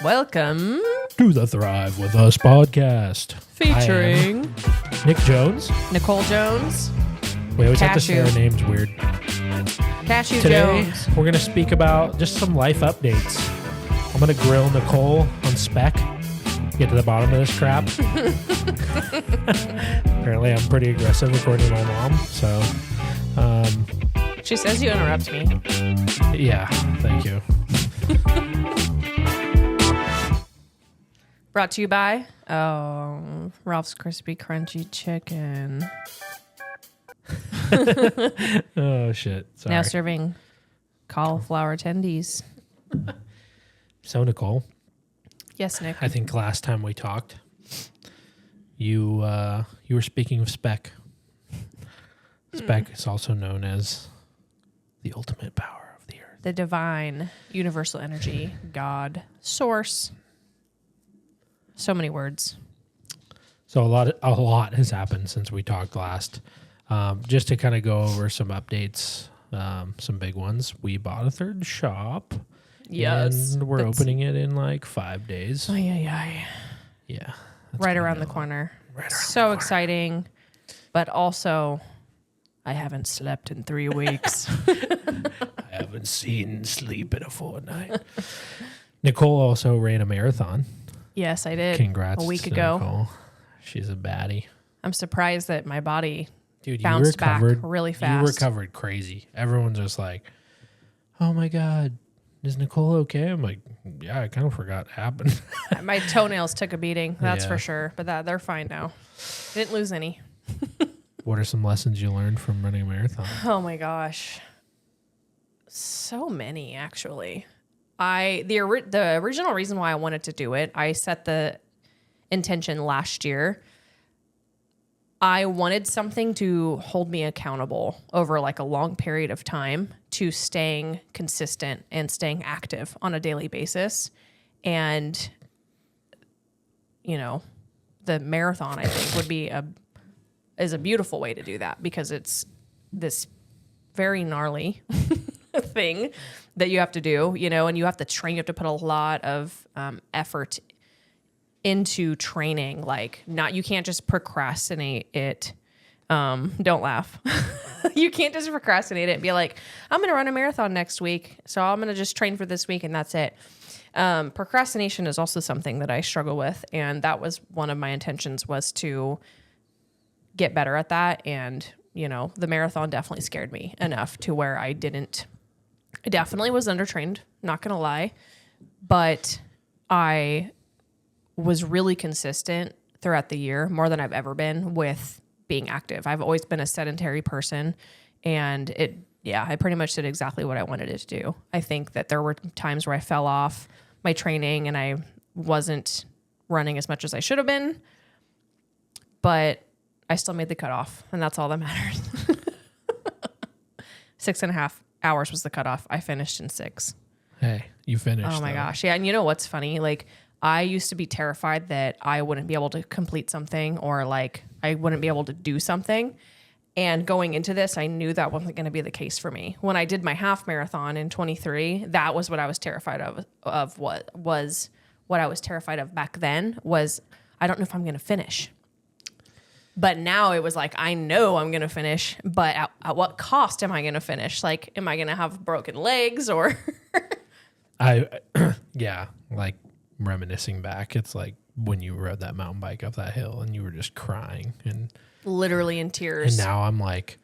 Welcome to the Thrive With Us podcast. featuring Nick Jones. Nicole Jones, We always have to say Cashew. our names weird. Cashew Today, Jones. we're going to speak about just some life updates. I'm going to grill Nicole on spec, get to the bottom of this crap. Apparently, I'm pretty aggressive according to my mom. So, She says you interrupt me. yeah, thank you. Brought to you by Ralph's Crispy Crunchy Chicken. Oh, shit. Sorry. Now serving cauliflower tendies. So, Nicole, Yes, Nick. I think last time we talked, you were speaking of spec. Spec is also known as the ultimate power of the earth. The divine, universal energy, God, source. So many words. So a lot has happened since we talked last. Just to kind of go over some updates, some big ones. We bought a third shop. Yes. And we're opening it in like 5 days. Ay. Yeah. Right around the corner. Right around So the corner. exciting. But also, I haven't slept in 3 weeks. I haven't seen sleep in a fortnight. Nicole also ran a marathon. Yes, I did. Congrats a week to ago. Nicole. She's a baddie. I'm surprised that my body Dude, bounced you recovered back really fast. You recovered crazy. Everyone's just like, oh my God, is Nicole okay? I'm like, yeah, I kind of forgot it happened. My toenails took a beating, that's Yeah. for sure. But they're fine now. Didn't lose any. What are some lessons you learned from running a marathon? Oh my gosh. So many, actually. The original reason why I wanted to do it, I set the intention last year. I wanted something to hold me accountable over like a long period of time to staying consistent and staying active on a daily basis. And, you know, the marathon, I think, would be is a beautiful way to do that because it's this very gnarly thing that you have to do, you know, and you have to train. You have to put a lot of effort into training. Like, you can't just procrastinate it. Don't laugh. You can't just procrastinate it and be like, I'm going to run a marathon next week, so I'm going to just train for this week and that's it. Procrastination is also something that I struggle with, and that was one of my intentions, was to get better at that. And, you know, the marathon definitely scared me enough to where I definitely was undertrained, not going to lie, but I was really consistent throughout the year, more than I've ever been, with being active. I've always been a sedentary person, and I pretty much did exactly what I wanted it to do. I think that there were times where I fell off my training and I wasn't running as much as I should have been, but I still made the cutoff, and that's all that matters. 6.5 hours was the cutoff. I finished in 6. Hey, you finished. Oh my though. gosh. Yeah. And you know what's funny? Like, I used to be terrified that I wouldn't be able to complete something, or like I wouldn't be able to do something. And going into this, I knew that wasn't going to be the case for me. When I did my half marathon in 23, that was what I was terrified of. What I was terrified of back then was, I don't know if I'm going to finish. But now it was like, I know I'm going to finish, but at what cost am I going to finish? Like, am I going to have broken legs or? Yeah, like reminiscing back, it's like when you rode that mountain bike up that hill and you were just crying, and Literally in tears. And now I'm like,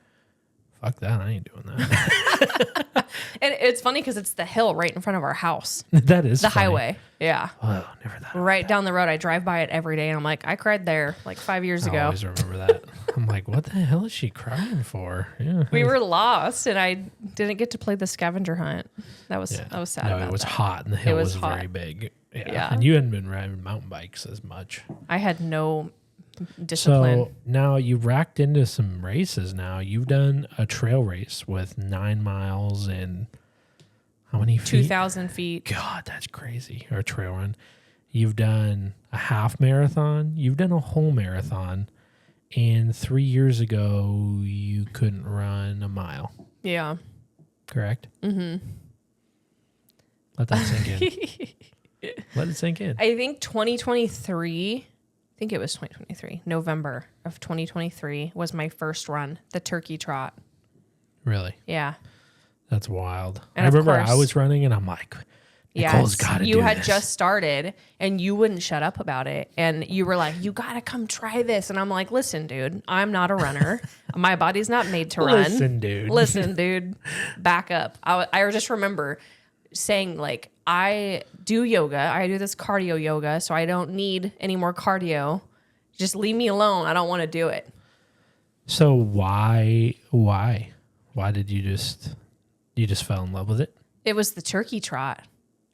fuck that, I ain't doing that. And it's funny because it's the hill right in front of our house. That is The funny. highway. Yeah. Oh, never that. Right down the road. I drive by it every day, and I'm like, I cried there like 5 years I ago. always remember that. I'm like, what the hell is she crying for? Yeah. We were lost, and I didn't get to play the scavenger hunt. I was sad No, about it was that. hot, and the hill was was hot. very big. Yeah. And you hadn't been riding mountain bikes as much. I had no discipline. So now you've racked into some races now. You've done a trail race with 9 miles and how many feet? 2,000 feet. God, that's crazy. Or a trail run. You've done a half marathon. You've done a whole marathon. And 3 years ago, you couldn't run a mile. Yeah. Correct? Mm-hmm. Let that sink in. Let it sink in. I think 2023, I think it was 2023, November of 2023 was my first run, the turkey trot. Really? Yeah. That's wild. And I remember course, I was running and I'm like, Nicole's got to do this. You had just started and you wouldn't shut up about it. And you were like, you got to come try this. And I'm like, listen, dude, I'm not a runner. My body's not made to run. Listen, dude, back up. I just remember saying, like, I do yoga. I do this cardio yoga, so I don't need any more cardio. Just leave me alone. I don't want to do it. So why did you just fell in love with it? It was the turkey trot.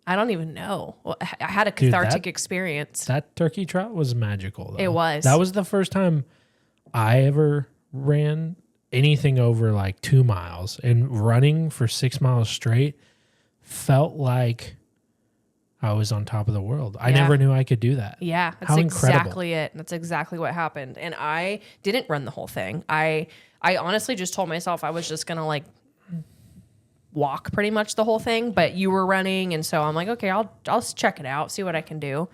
I don't even know. I had a cathartic experience. That turkey trot was magical, though. It was. That was the first time I ever ran anything over like 2 miles, and running for 6 miles straight felt like I was on top of the world. I never knew I could do that. Yeah, that's exactly it. That's exactly what happened. And I didn't run the whole thing. I honestly just told myself I was just going to like walk pretty much the whole thing, but you were running. And so I'm like, okay, I'll check it out, see what I can do.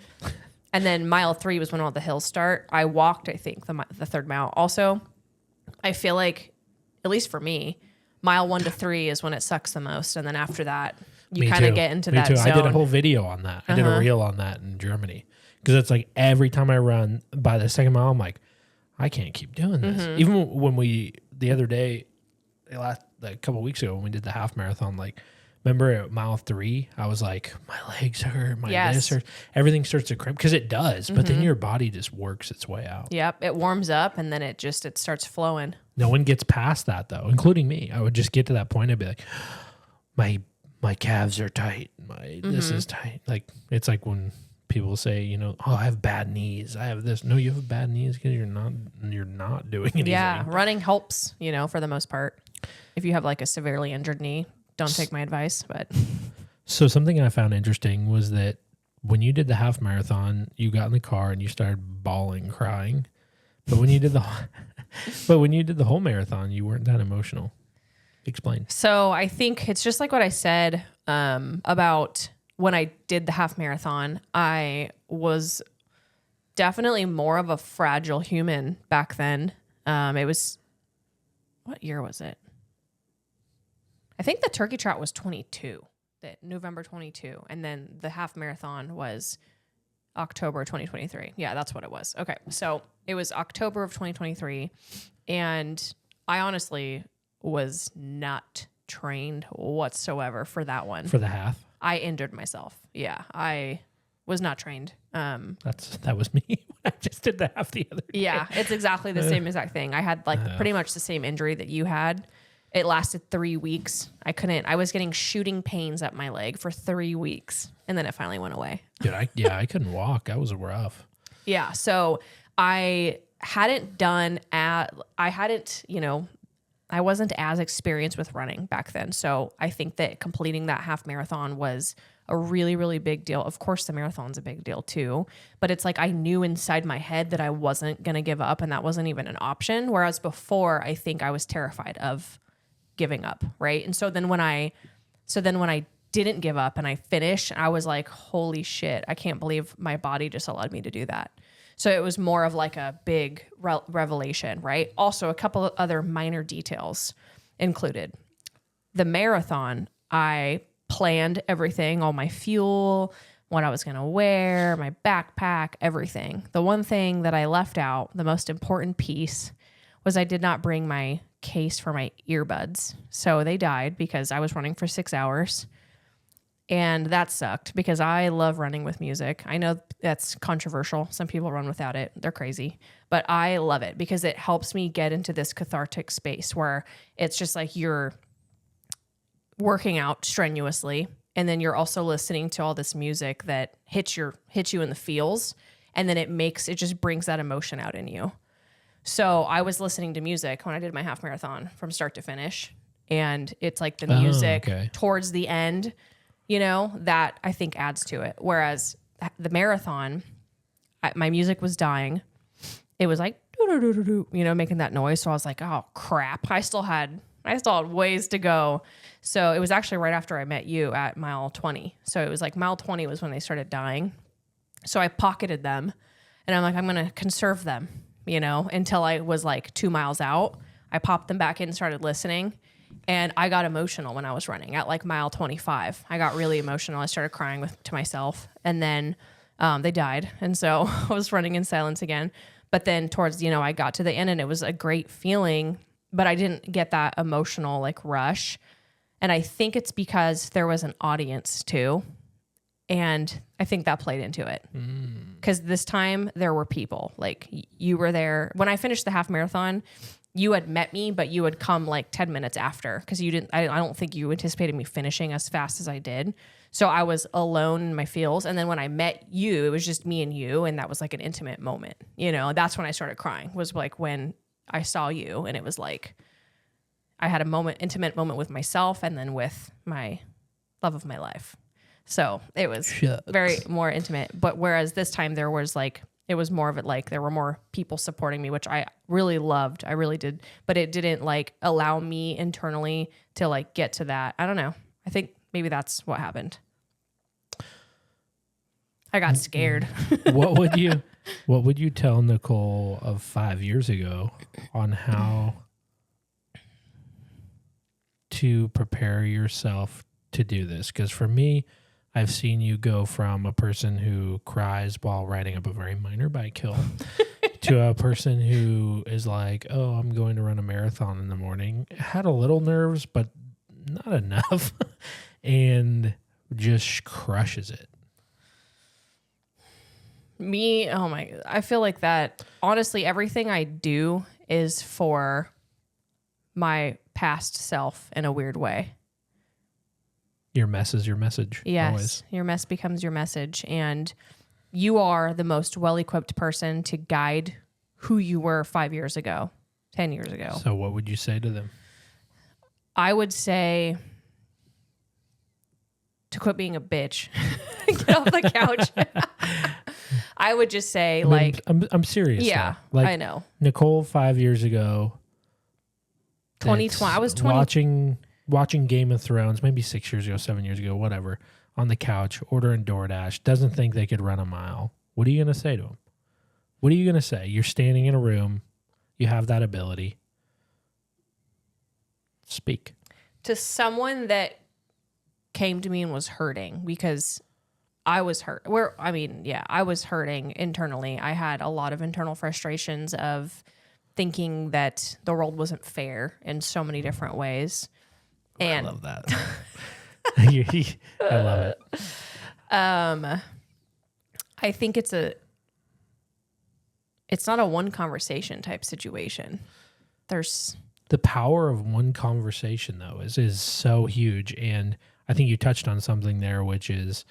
And then mile 3 was when all the hills start. I walked, I think, the third mile. Also, I feel like, at least for me, mile 1 to 3 is when it sucks the most. And then after that, you kind of get into that zone. I did a whole video on that. I did a reel on that in Germany. Because it's like every time I run, by the second mile, I'm like, I can't keep doing this. Even when the other day, like a couple of weeks ago when we did the half marathon, like, remember at mile 3, I was like, my legs hurt, this hurts. Everything starts to cramp, because it does. But then your body just works its way out. Yep, it warms up and then it starts flowing. No one gets past that, though, including me. I would just get to that point. I'd be like, my calves are tight. This is tight. Like, it's like when people say, you know, oh, I have bad knees. I have this. No, you have bad knees because you're not doing anything. Yeah, running helps, you know, for the most part. If you have like a severely injured knee, don't take my advice. But so something I found interesting was that when you did the half marathon, you got in the car and you started bawling, crying. But when you did the whole marathon, you weren't that emotional. Explain. So I think it's just like what I said about when I did the half marathon. I was definitely more of a fragile human back then. It was, what year was it? I think the turkey trot was 22, November 22. And then the half marathon was October 2023. Yeah, that's what it was. Okay. So it was October of 2023. And I honestly was not trained whatsoever for that one. For the half? I injured myself. Yeah, I was not trained. That was me. I just did the half the other day. Yeah, it's exactly the same exact thing. I had like pretty much the same injury that you had. It lasted 3 weeks. I was getting shooting pains at my leg for 3 weeks, and then it finally went away. Dude, I couldn't walk. That was rough. Yeah, so I wasn't as experienced with running back then. So I think that completing that half marathon was a really, really big deal. Of course, the marathon's a big deal too, but it's like I knew inside my head that I wasn't going to give up, and that wasn't even an option. Whereas before, I think I was terrified of giving up, right? And so then when I didn't give up and I finished, I was like, holy shit, I can't believe my body just allowed me to do that. So it was more of like a big revelation, right? Also, a couple of other minor details included. The marathon, I planned everything, all my fuel, what I was going to wear, my backpack, everything. The one thing that I left out, the most important piece, was I did not bring my case for my earbuds. So they died because I was running for 6 hours. And that sucked because I love running with music. I know that's controversial. Some people run without it. They're crazy. But I love it because it helps me get into this cathartic space where it's just like you're working out strenuously, and then you're also listening to all this music that hits you in the feels, and then it just brings that emotion out in you. So I was listening to music when I did my half marathon from start to finish, and it's like the music towards the end, you know, that I think adds to it. Whereas the marathon, my music was dying. It was like, you know, making that noise. So I was like, oh crap. I still had I still had ways to go. So it was actually right after I met you at mile 20. So it was like mile 20 was when they started dying. So I pocketed them and I'm like, I'm going to conserve them, you know, until I was like 2 miles out. I popped them back in and started listening. And I got emotional when I was running at like mile 25. I got really emotional. I started crying to myself. And then they died. And so I was running in silence again. But then towards, you know, I got to the end and it was a great feeling, but I didn't get that emotional like rush. And I think it's because there was an audience too. And I think that played into it. Because this time there were people. Like you were there. When I finished the half marathon, you had met me, but you had come like 10 minutes after because you didn't, I don't think you anticipated me finishing as fast as I did. So I was alone in my feels. And then when I met you, it was just me and you. And that was like an intimate moment. You know, that's when I started crying, was like when I saw you. And it was like, I had a intimate moment with myself and then with my love of my life. So it was very more intimate. But whereas this time there was like, it was more of it like there were more people supporting me, which I really loved. I really did. But it didn't like allow me internally to like get to that. I don't know. I think maybe that's what happened. I got scared. What would you tell Nicole of 5 years ago on how to prepare yourself to do this? Because for me, I've seen you go from a person who cries while riding up a very minor bike hill to a person who is like, oh, I'm going to run a marathon in the morning. Had a little nerves, but not enough. And just crushes it. Me, oh my, I feel like that, honestly, everything I do is for my past self in a weird way. Your mess is your message. Yes, always. Your mess becomes your message. And you are the most well-equipped person to guide who you were 5 years ago, 10 years ago. So what would you say to them? I would say to quit being a bitch. Get off the couch. I would just say, I'm serious. Yeah, though. Like, I know. Nicole 5 years ago. 2020. I was 20. Watching Game of Thrones, maybe 6 years ago, 7 years ago, whatever, on the couch, ordering DoorDash, doesn't think they could run a mile. What are you going to say to them? What are you going to say? You're standing in a room. You have that ability. Speak. To someone that came to me and was hurting because I was hurt. I was hurting internally. I had a lot of internal frustrations of thinking that the world wasn't fair in so many different ways. And I love that. I love it. I think it's not a one conversation type situation. There's the power of one conversation though is so huge. And I think you touched on something there, which is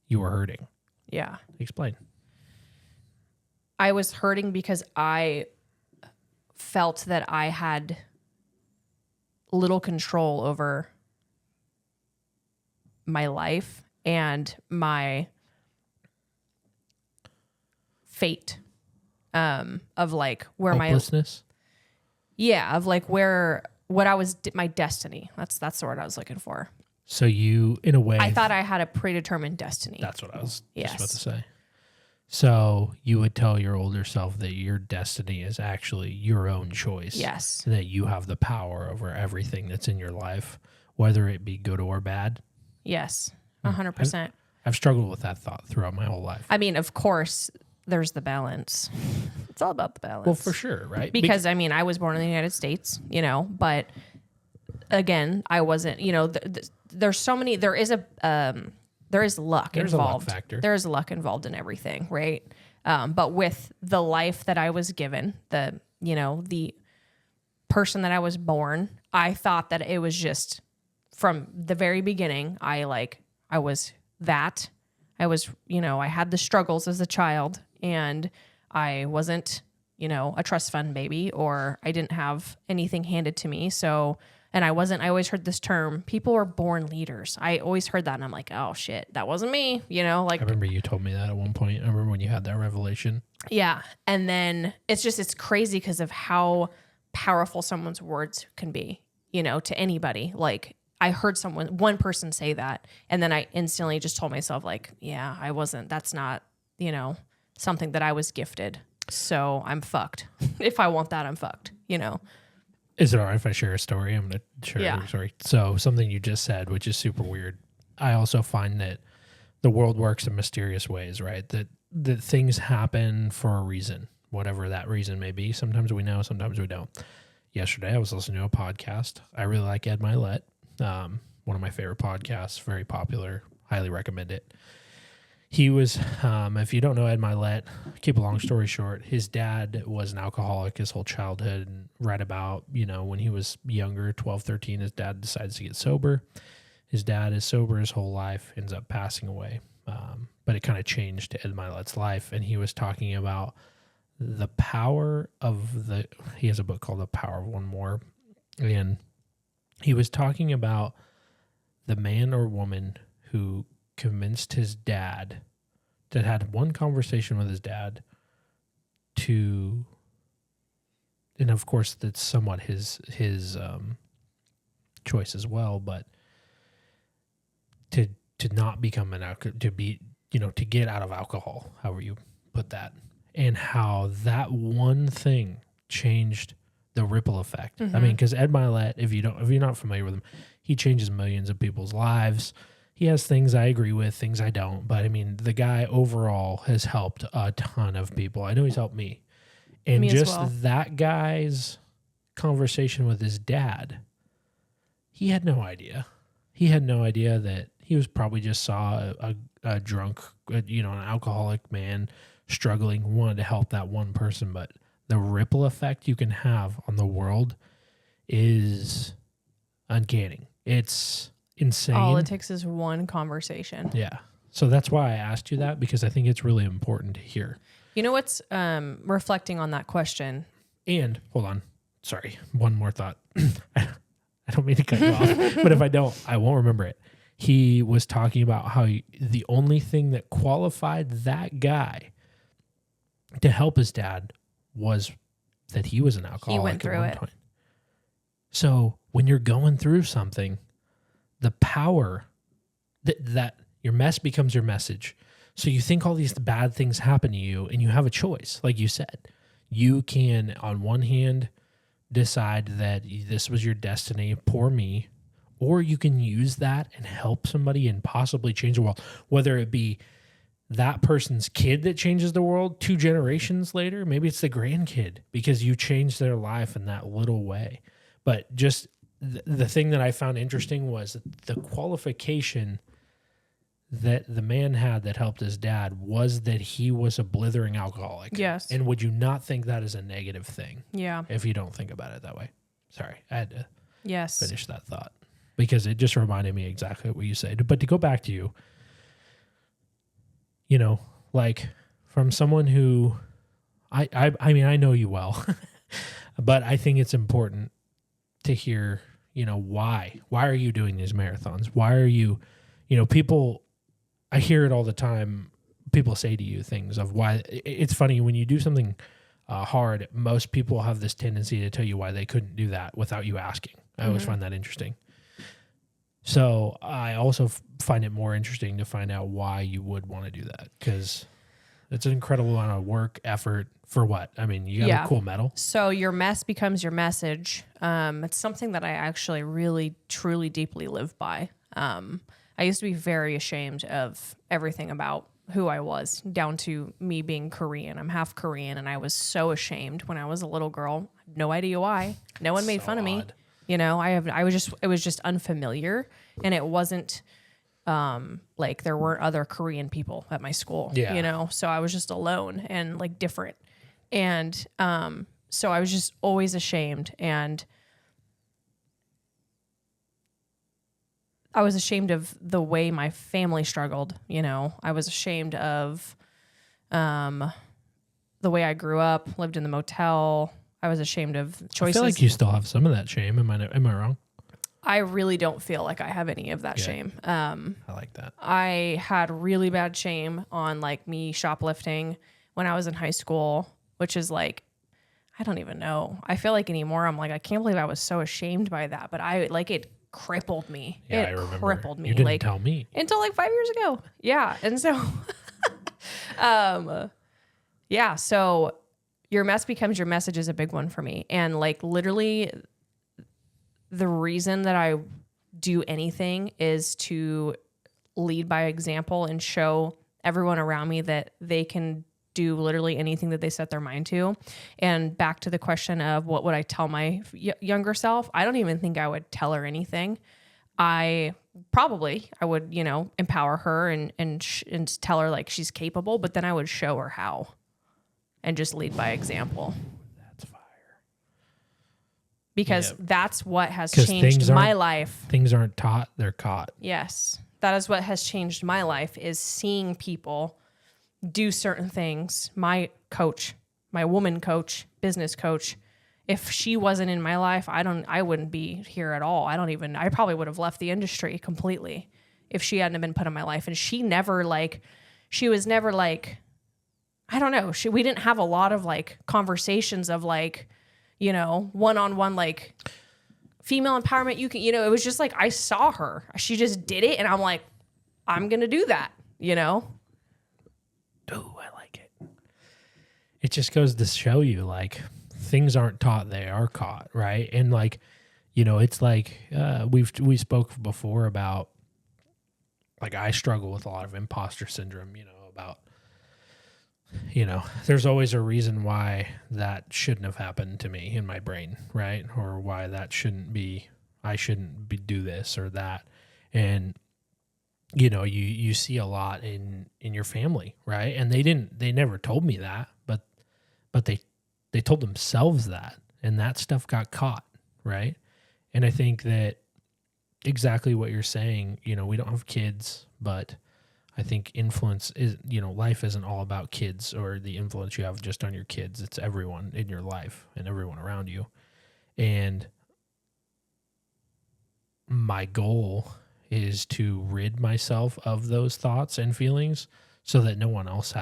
you were hurting. Yeah. Explain. I was hurting because I felt that I had little control over my life and my fate, of like where hopelessness. Of like my destiny. That's the word I was looking for. So you, in a way, I thought I had a predetermined destiny. That's what I was Yes. just about to say. So you would tell your older self that your destiny is actually your own choice. Yes. And that you have the power over everything that's in your life, whether it be good or bad. Yes. 100%. I've struggled with that thought throughout my whole life. I mean, of course, there's the balance. It's all about the balance. Well, for sure, right? Because I mean, I was born in the United States, you know, but again, I wasn't, you know, there's so many, there is luck There's involved. a luck factor. There's luck involved in everything, right? But with the life that I was given, the person that I was born, I thought that it was just from the very beginning. I was, I had the struggles as a child and I wasn't, a trust fund baby, or I didn't have anything handed to me. So, and I always heard this term, people are born leaders. I always heard that and I'm like, oh shit, that wasn't me, I remember you told me that at one point. I remember when you had that revelation. Yeah. And then it's crazy because of how powerful someone's words can be. to anybody. Like I heard one person say that, and then I instantly just told myself like, yeah, that's not, something that I was gifted. So I'm fucked. If I want that, I'm fucked, Is it all right if I share a story? I'm going to share a story. So something you just said, which is super weird. I also find that the world works in mysterious ways, right? That things happen for a reason, whatever that reason may be. Sometimes we know, sometimes we don't. Yesterday, I was listening to a podcast. I really like Ed Milet, one of my favorite podcasts, very popular, highly recommend it. He was, if you don't know Ed Milet, keep a long story short, his dad was an alcoholic his whole childhood, and right about, when he was younger, 12, 13, his dad decides to get sober. His dad is sober his whole life, ends up passing away. But it kind of changed Ed Milet's life, and he was talking about the power of he has a book called The Power of One More, and he was talking about the man or woman who convinced his dad, that had one conversation with his dad and of course that's somewhat his choice as well, but to not become to get out of alcohol, however you put that, and how that one thing changed the ripple effect. Mm-hmm. I mean, because Ed Milet, if you're not familiar with him, he changes millions of people's lives. He has things I agree with, things I don't. But I mean, the guy overall has helped a ton of people. I know he's helped me. And just that guy's conversation with his dad, he had no idea. He had no idea that he was probably just saw a drunk, an alcoholic man struggling, wanted to help that one person. But the ripple effect you can have on the world is uncanny. It's insane. All it takes is one conversation. Yeah. So that's why I asked you that, because I think it's really important to hear. You know what's reflecting on that question? And hold on. Sorry. One more thought. I don't mean to cut you off, but if I don't, I won't remember it. He was talking about how the only thing that qualified that guy to help his dad was that he was an alcoholic. He went through it. Point. So when you're going through something, the power that your mess becomes your message. So you think all these bad things happen to you, and you have a choice. Like you said, you can, on one hand, decide that this was your destiny, poor me, or you can use that and help somebody and possibly change the world, whether it be that person's kid that changes the world 2 generations later. Maybe it's the grandkid, because you changed their life in that little way. But just the thing that I found interesting was the qualification that the man had that helped his dad was that he was a blithering alcoholic. Yes. And would you not think that is a negative thing? Yeah. If you don't think about it that way. Sorry, I had to finish that thought, because it just reminded me exactly what you said. But to go back to you, like from someone who, I mean, I know you well, but I think it's important to hear, why are you doing these marathons? Why are you, people, I hear it all the time. People say to you things of why. It's funny when you do something hard, most people have this tendency to tell you why they couldn't do that without you asking. I always find that interesting. So I also find it more interesting to find out why you would want to do that, because it's an incredible amount of work, effort for what? I mean, you got a cool medal. So your mess becomes your message. It's something that I actually really, truly, deeply live by. I used to be very ashamed of everything about who I was, down to me being Korean. I'm half Korean, and I was so ashamed when I was a little girl. No idea why. No one made fun of me. It was just unfamiliar, and it wasn't like there weren't other Korean people at my school. Yeah. So I was just alone and like different, and so I was just always ashamed, and I was ashamed of the way my family struggled. I was ashamed of the way I grew up, lived in the motel. I was ashamed of choices. I feel like you still have some of that shame. Am I wrong? I really don't feel like I have any of that shame. I like that. I had really bad shame on like me shoplifting when I was in high school, which is like, I don't even know. I feel like anymore, I'm like, I can't believe I was so ashamed by that. But it crippled me. Yeah, it I remember. Crippled me. You didn't tell me. Until like 5 years ago. Yeah. And so, yeah. So your mess becomes your message is a big one for me. And like literally the reason that I do anything is to lead by example and show everyone around me that they can do literally anything that they set their mind to. And back to the question of what would I tell my younger self? I don't even think I would tell her anything. I would, empower her and tell her like she's capable, but then I would show her how and just lead by example. That's fire. Because that's what has changed my life. Things aren't taught, they're caught. Yes. That is what has changed my life, is seeing people do certain things. My coach, my woman coach, business coach, if she wasn't in my life, I wouldn't be here at all. I probably would have left the industry completely if she hadn't been put in my life. And she was never like, I don't know. We didn't have a lot of like conversations of like, one-on-one, like female empowerment. It was just like, I saw her, she just did it. And I'm like, I'm going to do that, Oh, I like it. It just goes to show you like things aren't taught, they are caught. Right. And like, it's like, we spoke before about like, I struggle with a lot of imposter syndrome, about, there's always a reason why that shouldn't have happened to me in my brain. Right. Or why that I shouldn't do this or that. And, you see a lot in your family, right? And they never told me that, but they told themselves that, and that stuff got caught, right? And I think that exactly what you're saying, we don't have kids, but I think influence is, life isn't all about kids or the influence you have just on your kids. It's everyone in your life and everyone around you. And my goal is to rid myself of those thoughts and feelings so that no one else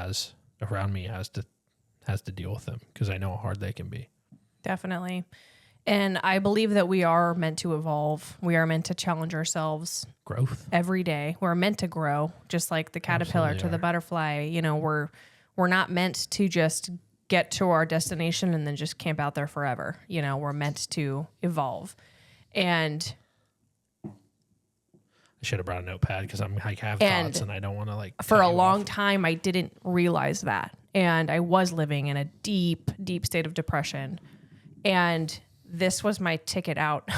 around me has to deal with them, because I know how hard they can be. Definitely. And I believe that we are meant to evolve. We are meant to challenge ourselves. Growth. Every day. We're meant to grow, just like the caterpillar to the butterfly. We're not meant to just get to our destination and then just camp out there forever. We're meant to evolve. And I should have brought a notepad because I have thoughts and I don't want to like. For a long time, I didn't realize that. And I was living in a deep, deep state of depression. And this was my ticket out,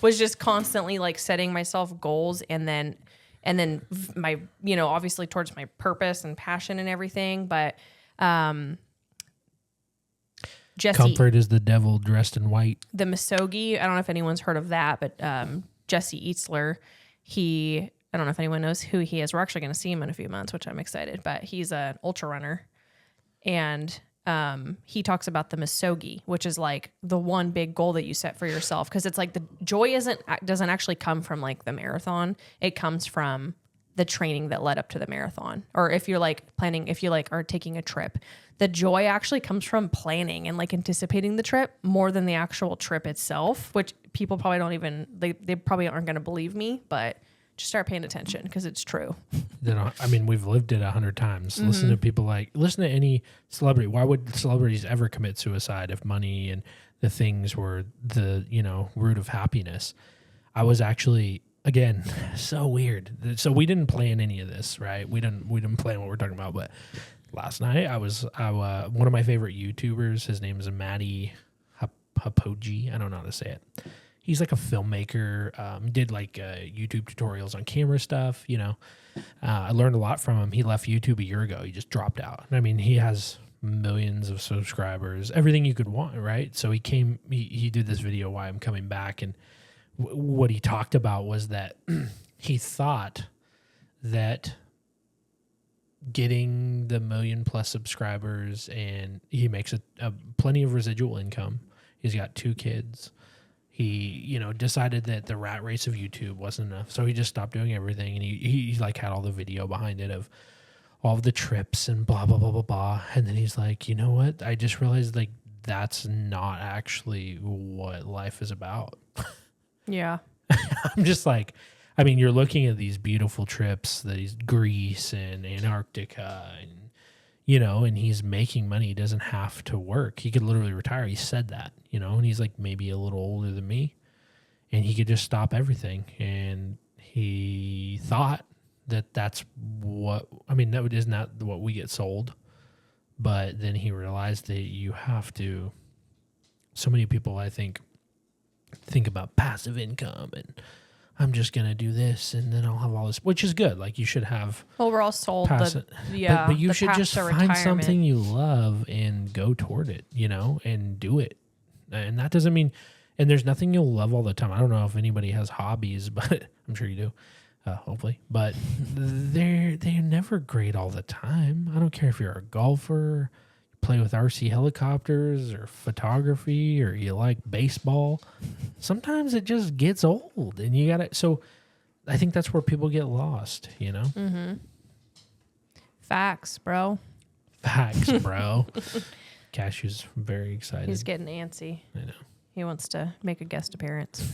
was just constantly like setting myself goals and then my, obviously towards my purpose and passion and everything. But Jesse. Comfort is the devil dressed in white. The Misogi, I don't know if anyone's heard of that, but Jesse Eatzler, I don't know if anyone knows who he is. We're actually going to see him in a few months, which I'm excited. But he's an ultra runner, and he talks about the Misogi, which is like the one big goal that you set for yourself, because it's like the joy doesn't actually come from like the marathon. It comes from the training that led up to the marathon. Or if you're like are taking a trip, the joy actually comes from planning and like anticipating the trip more than the actual trip itself, which people probably don't even, they probably aren't going to believe me, but just start paying attention because it's true. We've lived it 100 times. Mm-hmm. Listen to any celebrity. Why would celebrities ever commit suicide if money and the things were the, root of happiness? I was actually, again, so weird. So we didn't plan any of this, right? We didn't plan what we're talking about, but last night one of my favorite YouTubers, his name is Matty Hapoji. I don't know how to say it. He's like a filmmaker, did like YouTube tutorials on camera stuff, I learned a lot from him. He left YouTube a year ago. He just dropped out. He has millions of subscribers, everything you could want, right? So he did this video, Why I'm Coming Back, and what he talked about was that he thought that getting the 1 million+ subscribers, and he makes a plenty of residual income. He's got 2 kids. He, decided that the rat race of YouTube wasn't enough. So he just stopped doing everything. And he like had all the video behind it of all of the trips and blah, blah, blah, blah, blah. And then he's like, you know what? I just realized like that's not actually what life is about. Yeah. I'm just like, I mean, you're looking at these beautiful trips, these Greece and Antarctica, and and he's making money. He doesn't have to work. He could literally retire. He said that, and he's like maybe a little older than me, and he could just stop everything. And he thought that that's what, I mean, that is not what we get sold. But then he realized that you have to, so many people, I think about passive income and I'm just going to do this and then I'll have all this, which is good. Like you should have. Well, we're all sold but you should just find something you love and go toward it, and do it. And that doesn't mean, and there's nothing you'll love all the time. I don't know if anybody has hobbies, but I'm sure you do. Hopefully, but they're never great all the time. I don't care if you're a golfer, you play with RC helicopters or photography, or you like baseball. Sometimes it just gets old, and you gotta. So, I think that's where people get lost. Mm-hmm. Facts, bro. Facts, bro. Cashew's very excited. He's getting antsy. I know. He wants to make a guest appearance.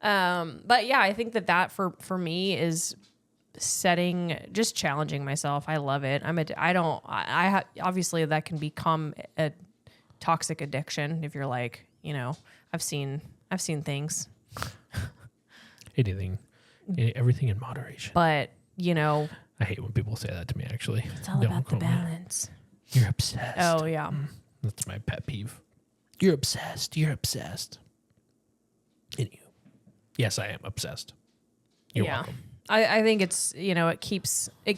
But yeah, I think that for me is just challenging myself. I love it. Obviously that can become a toxic addiction if you're like, I've seen things. Everything in moderation. But, I hate when people say that to me, actually. It's all about the balance. You're obsessed. Oh, yeah. That's my pet peeve. You're obsessed. Anywho. Yes, I am obsessed. You're welcome. I think it's, it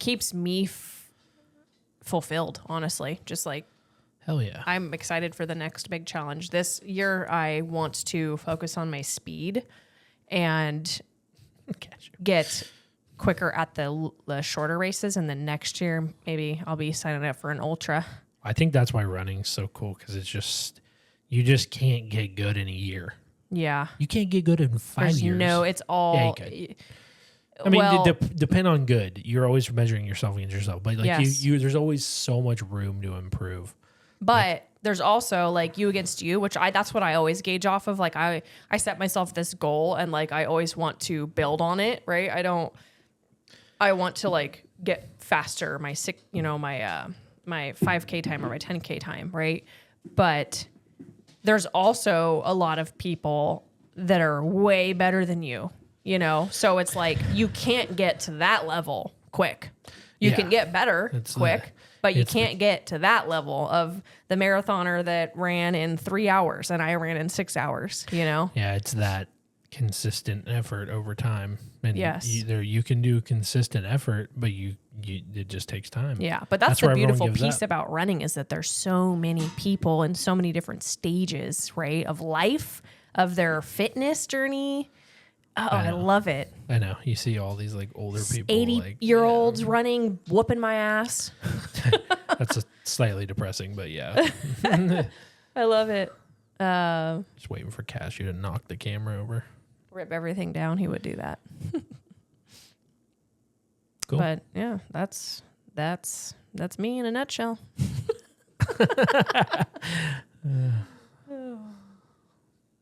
keeps me fulfilled, honestly. Just like, hell yeah. I'm excited for the next big challenge. This year, I want to focus on my speed and get quicker at the shorter races. And then next year, maybe I'll be signing up for an ultra. I think that's why running's so cool, because you just can't get good in a year. Yeah. You can't get good in 5 years. No, it's all. Yeah, you could. I mean, depend on good. You're always measuring yourself against yourself, but like you, there's always so much room to improve. But there's also like you against you, which that's what I always gauge off of. Like I set myself this goal, and like I always want to build on it. Right? I want to like get faster. My 5K time or my 10K time. Right? But there's also a lot of people that are way better than you, So it's like you can't get to that level quick. You can get better quick, but you can't get to that level of the marathoner that ran in 3 hours and I ran in 6 hours, Yeah, it's that consistent effort over time. And yes. You can do consistent effort, but it just takes time. Yeah, but that's the beautiful piece about running is that there's so many people in so many different stages, right, of life, of their fitness journey. Oh, I love it. I know. You see all these like older people, 80-year-olds running, whooping my ass. That's slightly depressing, but yeah. I love it. Just waiting for Cashew to knock the camera over. Rip everything down. He would do that. Cool. But yeah, that's me in a nutshell.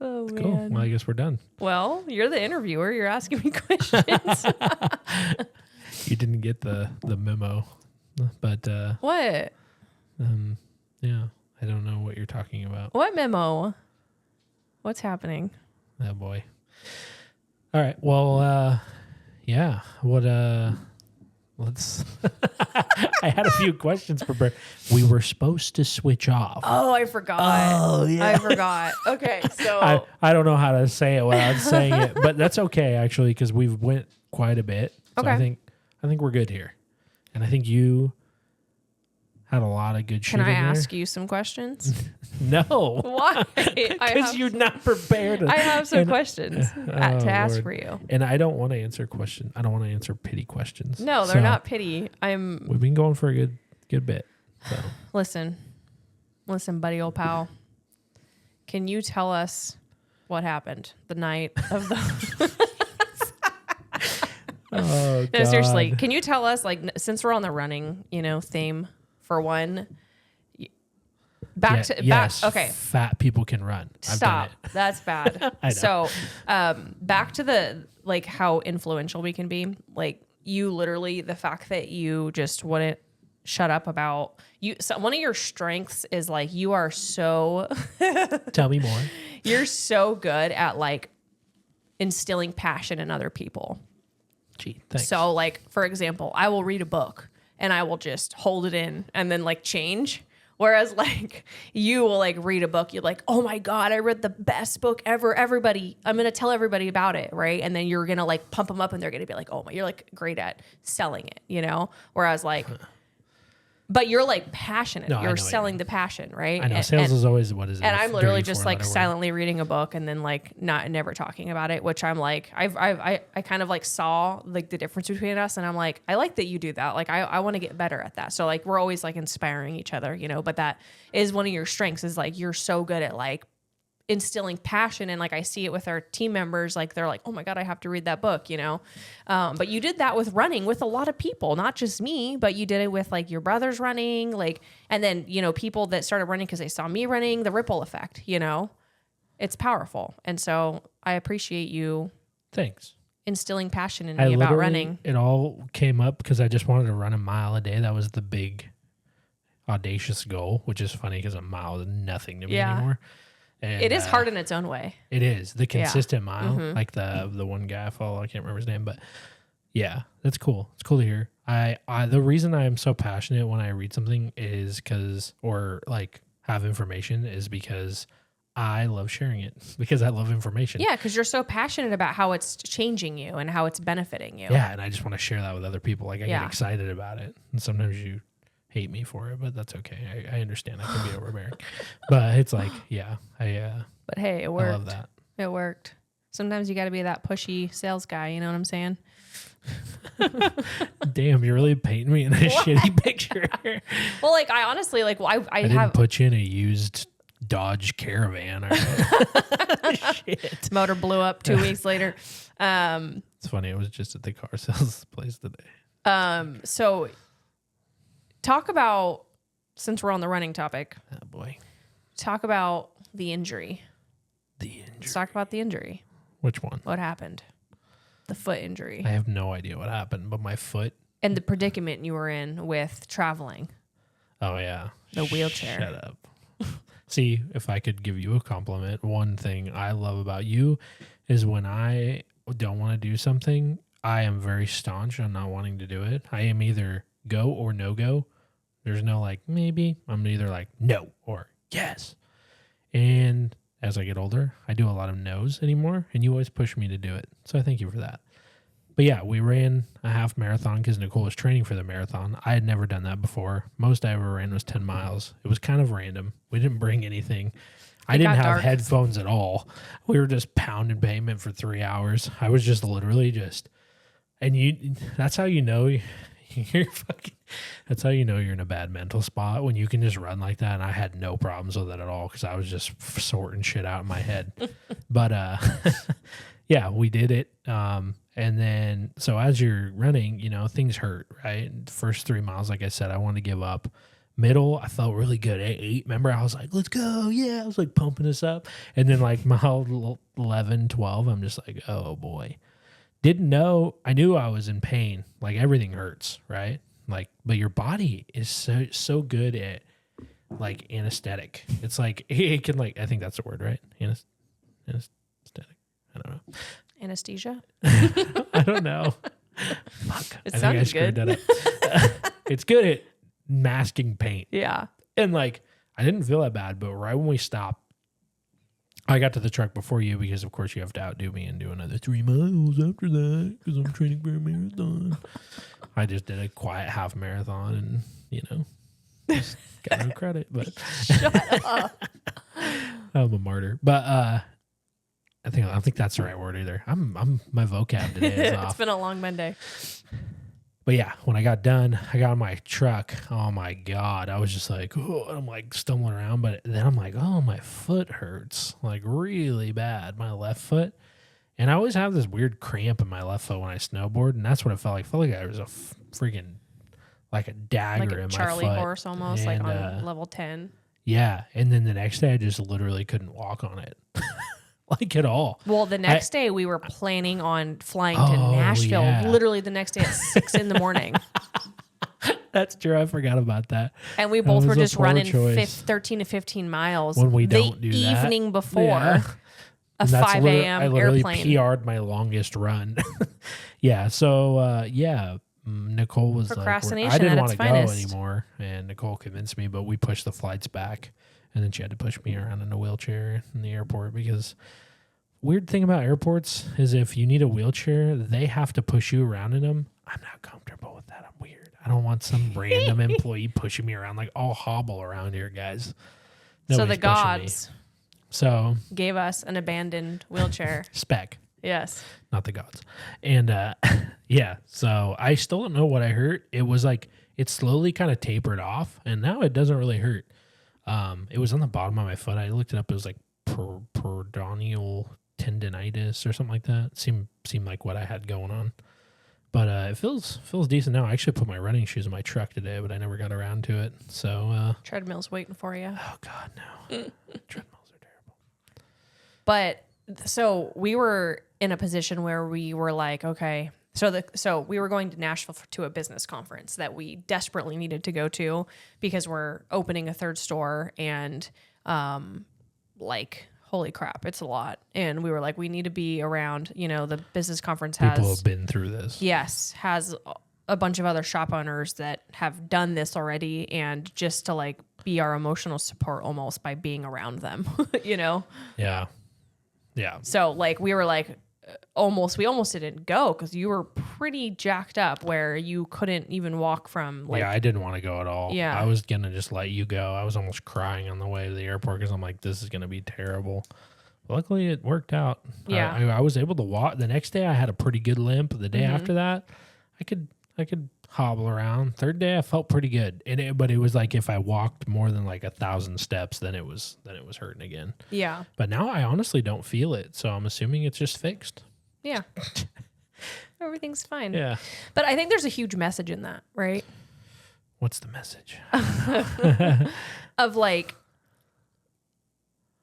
Oh man. Cool. Well, I guess we're done. Well, you're the interviewer. You're asking me questions. You didn't get the memo, but what? Yeah, I don't know what you're talking about. What memo? What's happening? Oh boy. All right. Well, yeah. What? Let's. I had a few questions prepared. We were supposed to switch off. Oh, I forgot. Oh, yeah. I forgot. Okay, so I don't know how to say it without saying it, but that's okay actually because we've went quite a bit. So okay. I think we're good here, and I think you had a lot of good shit. Can I in there. ask you some questions? No. Why? Because you're not prepared. I have some questions to ask for you. And I don't want to answer questions. I don't want to answer pity questions. No, they're not pity. We've been going for a good bit. So. Listen, buddy, old pal. Can you tell us what happened the night of the... Oh, God. No, seriously. Can you tell us, like, since we're on the running, theme, for one, Okay. Fat people can run. Stop. That's bad. I know. So, back to the like how influential we can be. Like you literally, the fact that you just wouldn't shut up about you. So one of your strengths is like you are so. Tell me more. You're so good at like instilling passion in other people. Gee, thanks. So like, for example, I will read a book and I will just hold it in and then like change. Whereas like you will like read a book, you're like, oh my God, I read the best book ever. Everybody, I'm going to tell everybody about it. Right. And then you're going to like pump them up and they're going to be like, oh my, you're like great at selling it, you know? Whereas like, but you're like passionate. No, you're selling the passion, right? I know sales is always what is it. And I'm literally just like silently reading a book and then like never talking about it, which I'm like, I kind of like saw like the difference between us. And I'm like, I like that you do that. Like, I want to get better at that. So like, we're always like inspiring each other, you know, but that is one of your strengths is like, you're so good at like instilling passion. And like, I see it with our team members, like they're like, oh my God, I have to read that book, you know? But you did that with running with a lot of people, not just me, but you did it with like your brothers running, like, and then, you know, people that started running because they saw me running, the ripple effect, you know, it's powerful. And so I appreciate you. Thanks. Instilling passion in me about running. It all came up because I just wanted to run a mile a day. That was the big audacious goal, which is funny because a mile is nothing to me anymore. And, it is hard in its own way. It is the consistent mile, like the one guy I follow. I can't remember his name, but yeah, that's cool. It's cool to hear. I the reason I am so passionate when I read something is or like have information is because I love sharing it because I love information. Yeah, because you're so passionate about how it's changing you and how it's benefiting you. Yeah, and I just want to share that with other people. Like I get excited about it, and sometimes you hate me for it, but that's okay. I understand. I can be overbearing, but it's like, But hey, it worked. I love that. It worked. Sometimes you got to be that pushy sales guy. You know what I'm saying? Damn, you're really painting me in a shitty picture. Well, like I honestly, like I didn't put you in a used Dodge Caravan. Or shit. Motor blew up 2 weeks later. It's funny. It was just at the car sales place today. So talk about, since we're on the running topic. Oh boy. Talk about the injury. Let's talk about the injury. Which one? What happened? The foot injury. I have no idea what happened, but my foot. And the predicament you were in with traveling. Oh, yeah. The wheelchair. Shut up. See, if I could give you a compliment, one thing I love about you is when I don't want to do something, I am very staunch on not wanting to do it. I am either go or no go. There's no like, maybe. I'm either like, no or yes. And as I get older, I do a lot of no's anymore, and you always push me to do it. So I thank you for that. But yeah, we ran a half marathon because Nicole was training for the marathon. I had never done that before. Most I ever ran was 10 miles. It was kind of random. We didn't bring anything. I didn't have headphones at all. We were just pounding pavement for 3 hours. I was just literally and that's how you know you're fucking, that's how you know you're in a bad mental spot when you can just run like that. And I had no problems with it at all because I was just sorting shit out in my head. But yeah, we did it. And then, so as you're running, you know, things hurt, right? The first 3 miles, like I said, I wanted to give up. Middle, I felt really good. At 8, remember, I was like, let's go. Yeah, I was like pumping us up. And then like mile 11, 12, I'm just like, oh boy. Didn't know. I knew I was in pain. Like everything hurts, right? Like, but your body is so good at like anesthetic. It's like, it can like, I think that's the word, right? Anesthetic. I don't know. Anesthesia? I don't know. Fuck. It sounded good. That up. It's good at masking pain. Yeah. And like, I didn't feel that bad, but right when we stopped, I got to the truck before you because, of course, you have to outdo me and do another 3 miles after that because I'm training for a marathon. I just did a quiet half marathon and, you know, just got no credit. But Shut up. I'm a martyr. But I don't think that's the right word either. My vocab today is off. It's been a long Monday. But yeah, when I got done, I got in my truck. Oh my God. I was just like, oh, I'm like stumbling around. But then I'm like, oh, my foot hurts like really bad, my left foot. And I always have this weird cramp in my left foot when I snowboard. And that's what it felt like. I felt like there was a freaking, like a dagger like a in my foot. Charlie horse almost, and, like on level 10. Yeah. And then the next day I just literally couldn't walk on it. Like at all. Well, the next day we were planning on flying to Nashville. Yeah. Literally the next day at 6 a.m. That's true. I forgot about that. And we both were just running choice. 13 to 15 miles When we the don't do that. evening before Yeah. a 5 a.m. I literally airplane. PR'd my longest run. Yeah. So, Nicole was like, Procrastination I didn't at want to its go finest. anymore. And Nicole convinced me, but we pushed the flights back. And then she had to push me around in a wheelchair in the airport because weird thing about airports is if you need a wheelchair, they have to push you around in them. I'm not comfortable with that. I'm weird. I don't want some random employee pushing me around. Like, I'll hobble around here, guys. So the Nobody's pushing me. gods So gave us an abandoned wheelchair. spec, Yes. not the gods. And yeah, so I still don't know what I hurt. It was like it slowly kind of tapered off, and now it doesn't really hurt. It was on the bottom of my foot. I looked it up. It was like peroneal tendinitis or something like that. Seemed like what I had going on. But it feels decent now. I actually put my running shoes in my truck today, but I never got around to it. So Treadmill's waiting for you. oh god, no. Treadmills are terrible. But so we were in a position where we were like, okay, so we were going to Nashville to a business conference that we desperately needed to go to because we're opening a third store and like holy crap, it's a lot. And we were like, we need to be around, the business conference has People have been through this. Yes, has a bunch of other shop owners that have done this already, and just to like be our emotional support almost by being around them, Yeah. Yeah. So like we were like we almost didn't go because you were pretty jacked up where you couldn't even walk from like. Yeah, I didn't want to go at all. Yeah. I was going to just let you go. I was almost crying on the way to the airport because I'm like, this is going to be terrible. Luckily, it worked out. Yeah. I was able to walk. The next day, I had a pretty good limp. The day after that, I could hobble around. Third day, I felt pretty good. But it was like if I walked more than like 1,000 steps, then it was hurting again. Yeah. But now I honestly don't feel it. So I'm assuming it's just fixed. Yeah. Everything's fine. Yeah. But I think there's a huge message in that, right? What's the message? Of like,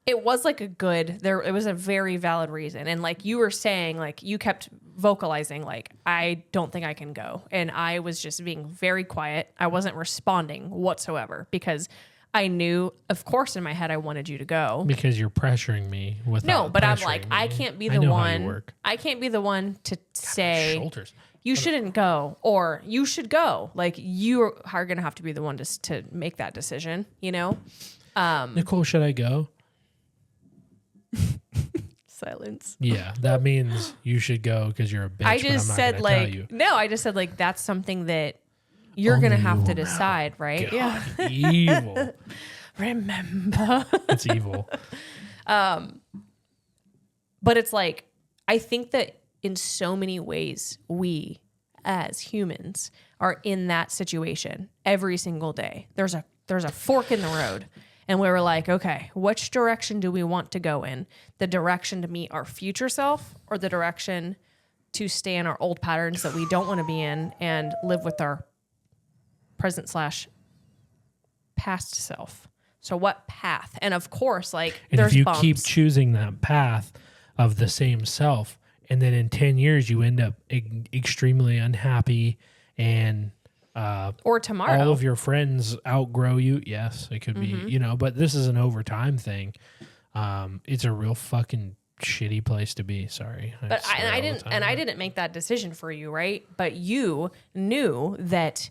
it was like it was a very valid reason. And like you were saying, like you kept vocalizing, like, I don't think I can go. And I was just being very quiet. I wasn't responding whatsoever because I knew, of course, in my head, I wanted you to go. Because you're pressuring me with No, but I'm like, I can't be the one. I can't be the one to say Shoulders. you shouldn't go or you should go. Like you are going to have to be the one to make that decision, Nicole, should I go? Silence. Yeah, that means you should go because you're a bitch. I just said I just said like that's something that you're Only going to have you to will know. decide, right? God, evil. Remember. It's evil. But it's like, I think that in so many ways, we as humans are in that situation every single day. There's a fork in the road. And we were like, okay, which direction do we want to go in? The direction to meet our future self or the direction to stay in our old patterns that we don't want to be in and live with our present/past self? So what path? And of course, like And there's if you bumps. keep choosing that path of the same self, and then in 10 years you end up extremely unhappy and or tomorrow. all of your friends outgrow you. Yes, it could be, but this is an overtime thing. It's a real fucking shitty place to be. Sorry. But I didn't make that decision for you, right? But you knew that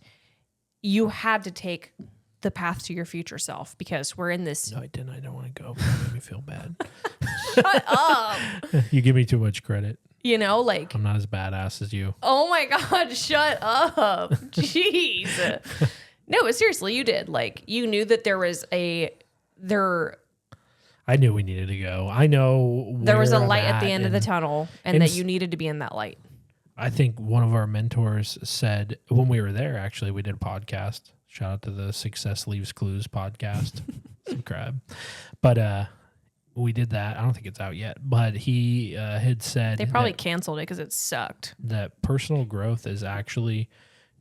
you had to take the path to your future self because we're in this. No, I didn't. I don't want to go. It made me feel bad. Shut up. You give me too much credit. Like I'm not as badass as you. Oh my God, shut up. Jeez. No, but seriously, you did. Like you knew that there was I knew we needed to go. I know there was a where I'm light at the end of the tunnel and that you needed to be in that light. I think one of our mentors said when we were there, actually, we did a podcast. Shout out to the Success Leaves Clues podcast. Subscribe. But we did that. I don't think it's out yet. But he had said they probably canceled it because it sucked. That personal growth is actually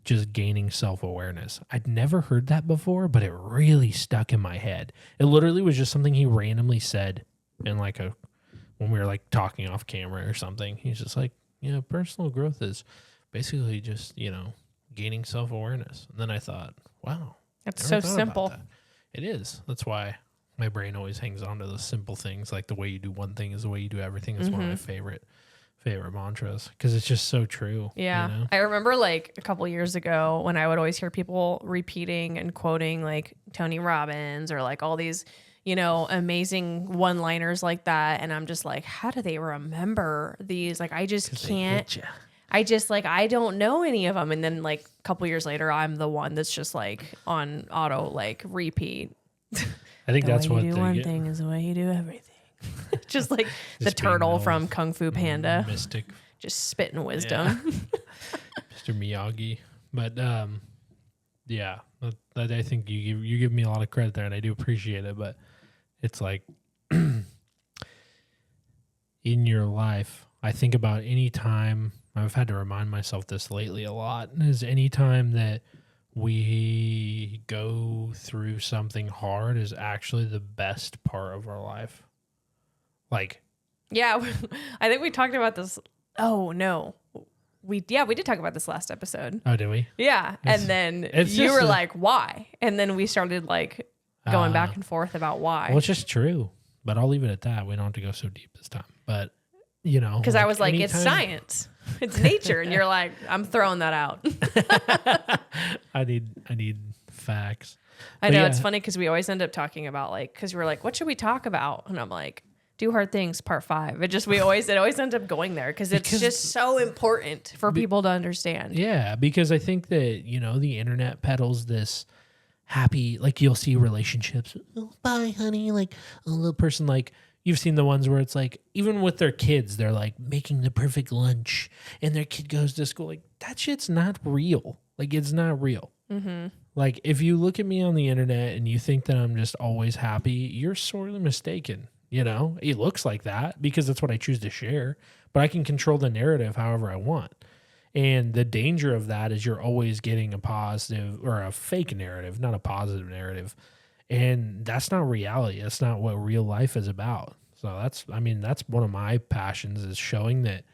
just gaining self-awareness. I'd never heard that before, but it really stuck in my head. It literally was just something he randomly said in like when we were like talking off camera or something. He's just like, personal growth is basically just, gaining self-awareness. And then I thought, wow. It's so simple. It is. That's why my brain always hangs on to those simple things. Like the way you do one thing is the way you do everything. Is one of my favorite mantras, because it's just so true. Yeah. I remember like a couple years ago when I would always hear people repeating and quoting like Tony Robbins or like all these, amazing one-liners like that. And I'm just like, how do they remember these? Like, I just can't. I don't know any of them. And then like a couple years later, I'm the one that's just like on auto, like repeat. I think that's what you do one thing is the way you do everything. Just like the turtle from Kung Fu Panda. Mystic. Just spitting wisdom. Yeah. Mr. Miyagi. But I think you give me a lot of credit there, and I do appreciate it. But it's like in your life, I think about any time, I've had to remind myself this lately a lot, is any time that we go through something hard is actually the best part of our life. Like, yeah, I think we talked about this. Oh no, we did talk about this last episode. Oh, did we? Yeah, and then you were like, "Why?" And then we started like going back and forth about why. Well, it's just true, but I'll leave it at that. We don't have to go so deep this time, but because I was like, it's science, it's nature, and you're like, I'm throwing that out. I need facts. I know it's funny because we always end up talking about like, because we're like, what should we talk about? And I'm like, do hard things, part 5. It always ends up going there because it's just so important for people to understand. Yeah, because I think that the internet peddles this happy, like you'll see relationships. Oh, bye, honey. Like a little person, like you've seen the ones where it's like even with their kids, they're like making the perfect lunch, and their kid goes to school. Like that shit's not real. Like it's not real. Mm-hmm. Like if you look at me on the internet and you think that I'm just always happy, you're sorely mistaken. It looks like that because that's what I choose to share, but I can control the narrative however I want. And the danger of that is you're always getting a positive or a fake narrative, not a positive narrative. And that's not reality. That's not what real life is about. So that's one of my passions, is showing that,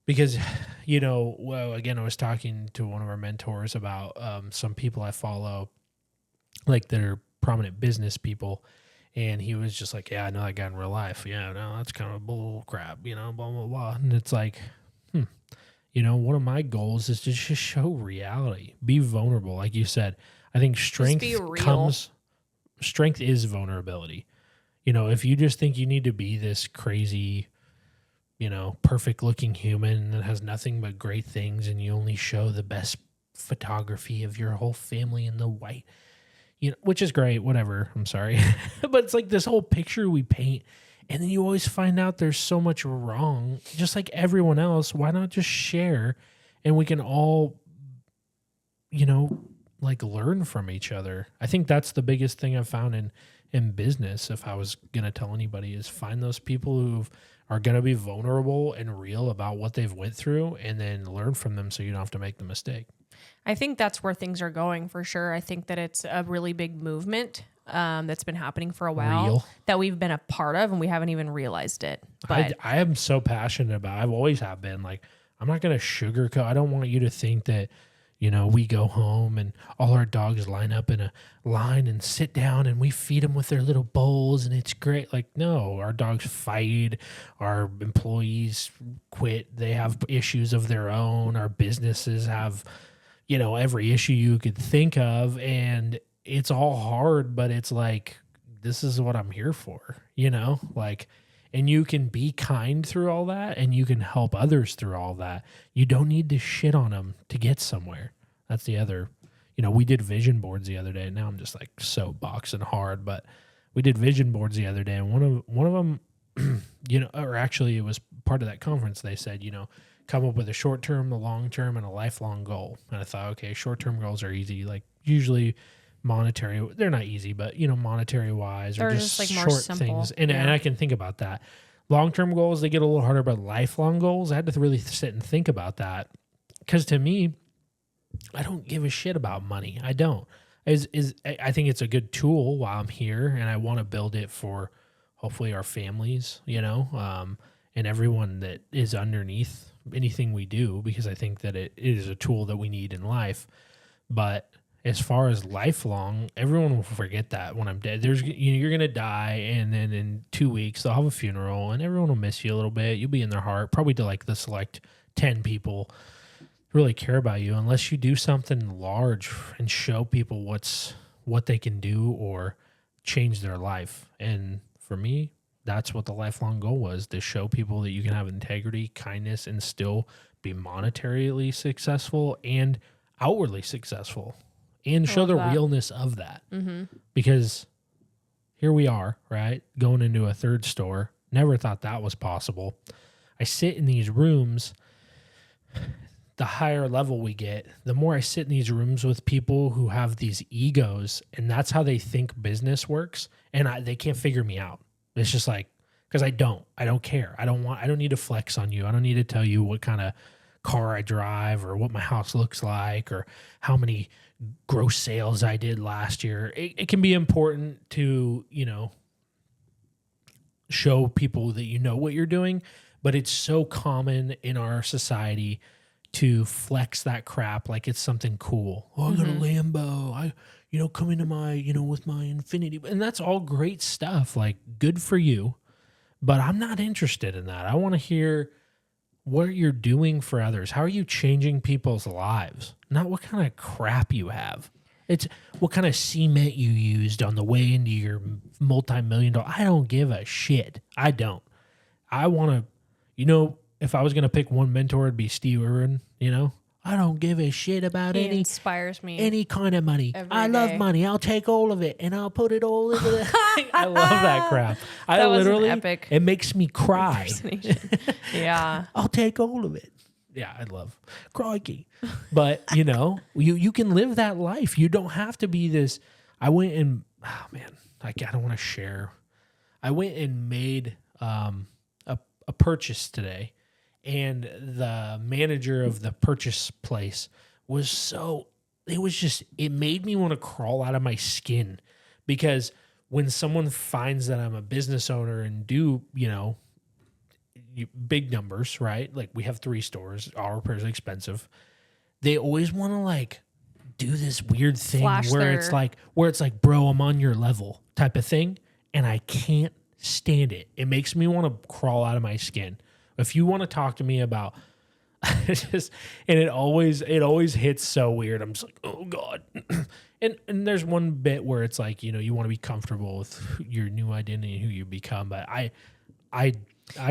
because, again, I was talking to one of our mentors about some people I follow, like they're prominent business people. And he was just like, yeah, I know that guy in real life. Yeah, no, that's kind of bull crap, blah, blah, blah. And it's like, one of my goals is to just show reality, be vulnerable. Like you said, I think strength is vulnerability. If you just think you need to be this crazy, perfect looking human that has nothing but great things, and you only show the best photography of your whole family in the white, which is great, whatever, I'm sorry. But it's like this whole picture we paint, and then you always find out there's so much wrong, just like everyone else. Why not just share, and we can all, like learn from each other. I think that's the biggest thing I've found in business. If I was going to tell anybody, is find those people who are going to be vulnerable and real about what they've went through, and then learn from them so you don't have to make the mistake. I think that's where things are going for sure. I think that it's a really big movement that's been happening for a while that we've been a part of, and we haven't even realized it. But I am so passionate about it. I've always have been. Like, I'm not going to sugarcoat. I don't want you to think that, we go home and all our dogs line up in a line and sit down and we feed them with their little bowls and it's great. Like, no, our dogs fight. Our employees quit. They have issues of their own. Our businesses have, every issue you could think of, and it's all hard, but it's like, this is what I'm here for, like, and you can be kind through all that, and you can help others through all that. You don't need to shit on them to get somewhere. That's the other, we did vision boards the other day. Now I'm just like soapboxing hard, but we did vision boards the other day, and one of them, or actually it was part of that conference. They said, come up with a short term, a long term, and a lifelong goal. And I thought, okay, short term goals are easy. Like usually monetary, they're not easy, but monetary wise, or just like short things. And I can think about that. Long term goals, they get a little harder, but lifelong goals, I had to really sit and think about that. Because to me, I don't give a shit about money. I don't. I think it's a good tool while I'm here, and I want to build it for hopefully our families, and everyone that is underneath anything we do, because I think that it is a tool that we need in life. But as far as lifelong, everyone will forget that when I'm dead. You're gonna die, and then in 2 weeks they'll have a funeral, and everyone will miss you a little bit. You'll be in their heart, probably to like the select 10 people really care about you, unless you do something large and show people what they can do or change their life. And for me, that's what the lifelong goal was, to show people that you can have integrity, kindness, and still be monetarily successful and outwardly successful, and show the realness of that. Mm-hmm. Because here we are, right? Going into a third store. Never thought that was possible. I sit in these rooms. The higher level we get, the more I sit in these rooms with people who have these egos, and that's how they think business works. And they can't figure me out. It's just like, because I don't care. I don't need to flex on you. I don't need to tell you what kind of car I drive or what my house looks like or how many gross sales I did last year. It can be important to, show people that you know what you're doing, but it's so common in our society to flex that crap like it's something cool. Oh, I got a Lambo. I come into my, with my Infinity. And that's all great stuff. Like, good for you. But I'm not interested in that. I want to hear what you're doing for others. How are you changing people's lives? Not what kind of crap you have. It's what kind of cement you used on the way into your multi-million-dollar. I don't give a shit. I don't. I want to, if I was going to pick one mentor, it'd be Steve Irwin, I don't give a shit about he inspires me any kind of money. I love money. I'll take all of it and I'll put it all into the I love that crap. That was literally epic. It makes me cry. Yeah. I'll take all of it. Yeah, I love crikey. But, you can live that life. You don't have to be this. I went and, I don't want to share. I went and made a purchase today. And the manager of the purchase place it made me want to crawl out of my skin, because when someone finds that I'm a business owner and do, big numbers, right? Like, we have 3 stores, our repairs are expensive. They always want to do this weird thing where it's like, bro, I'm on your level type of thing. And I can't stand it. It makes me want to crawl out of my skin. If you want to talk to me about it always hits so weird. I'm just like, oh God. and there's one bit where it's like, you want to be comfortable with your new identity and who you become. But I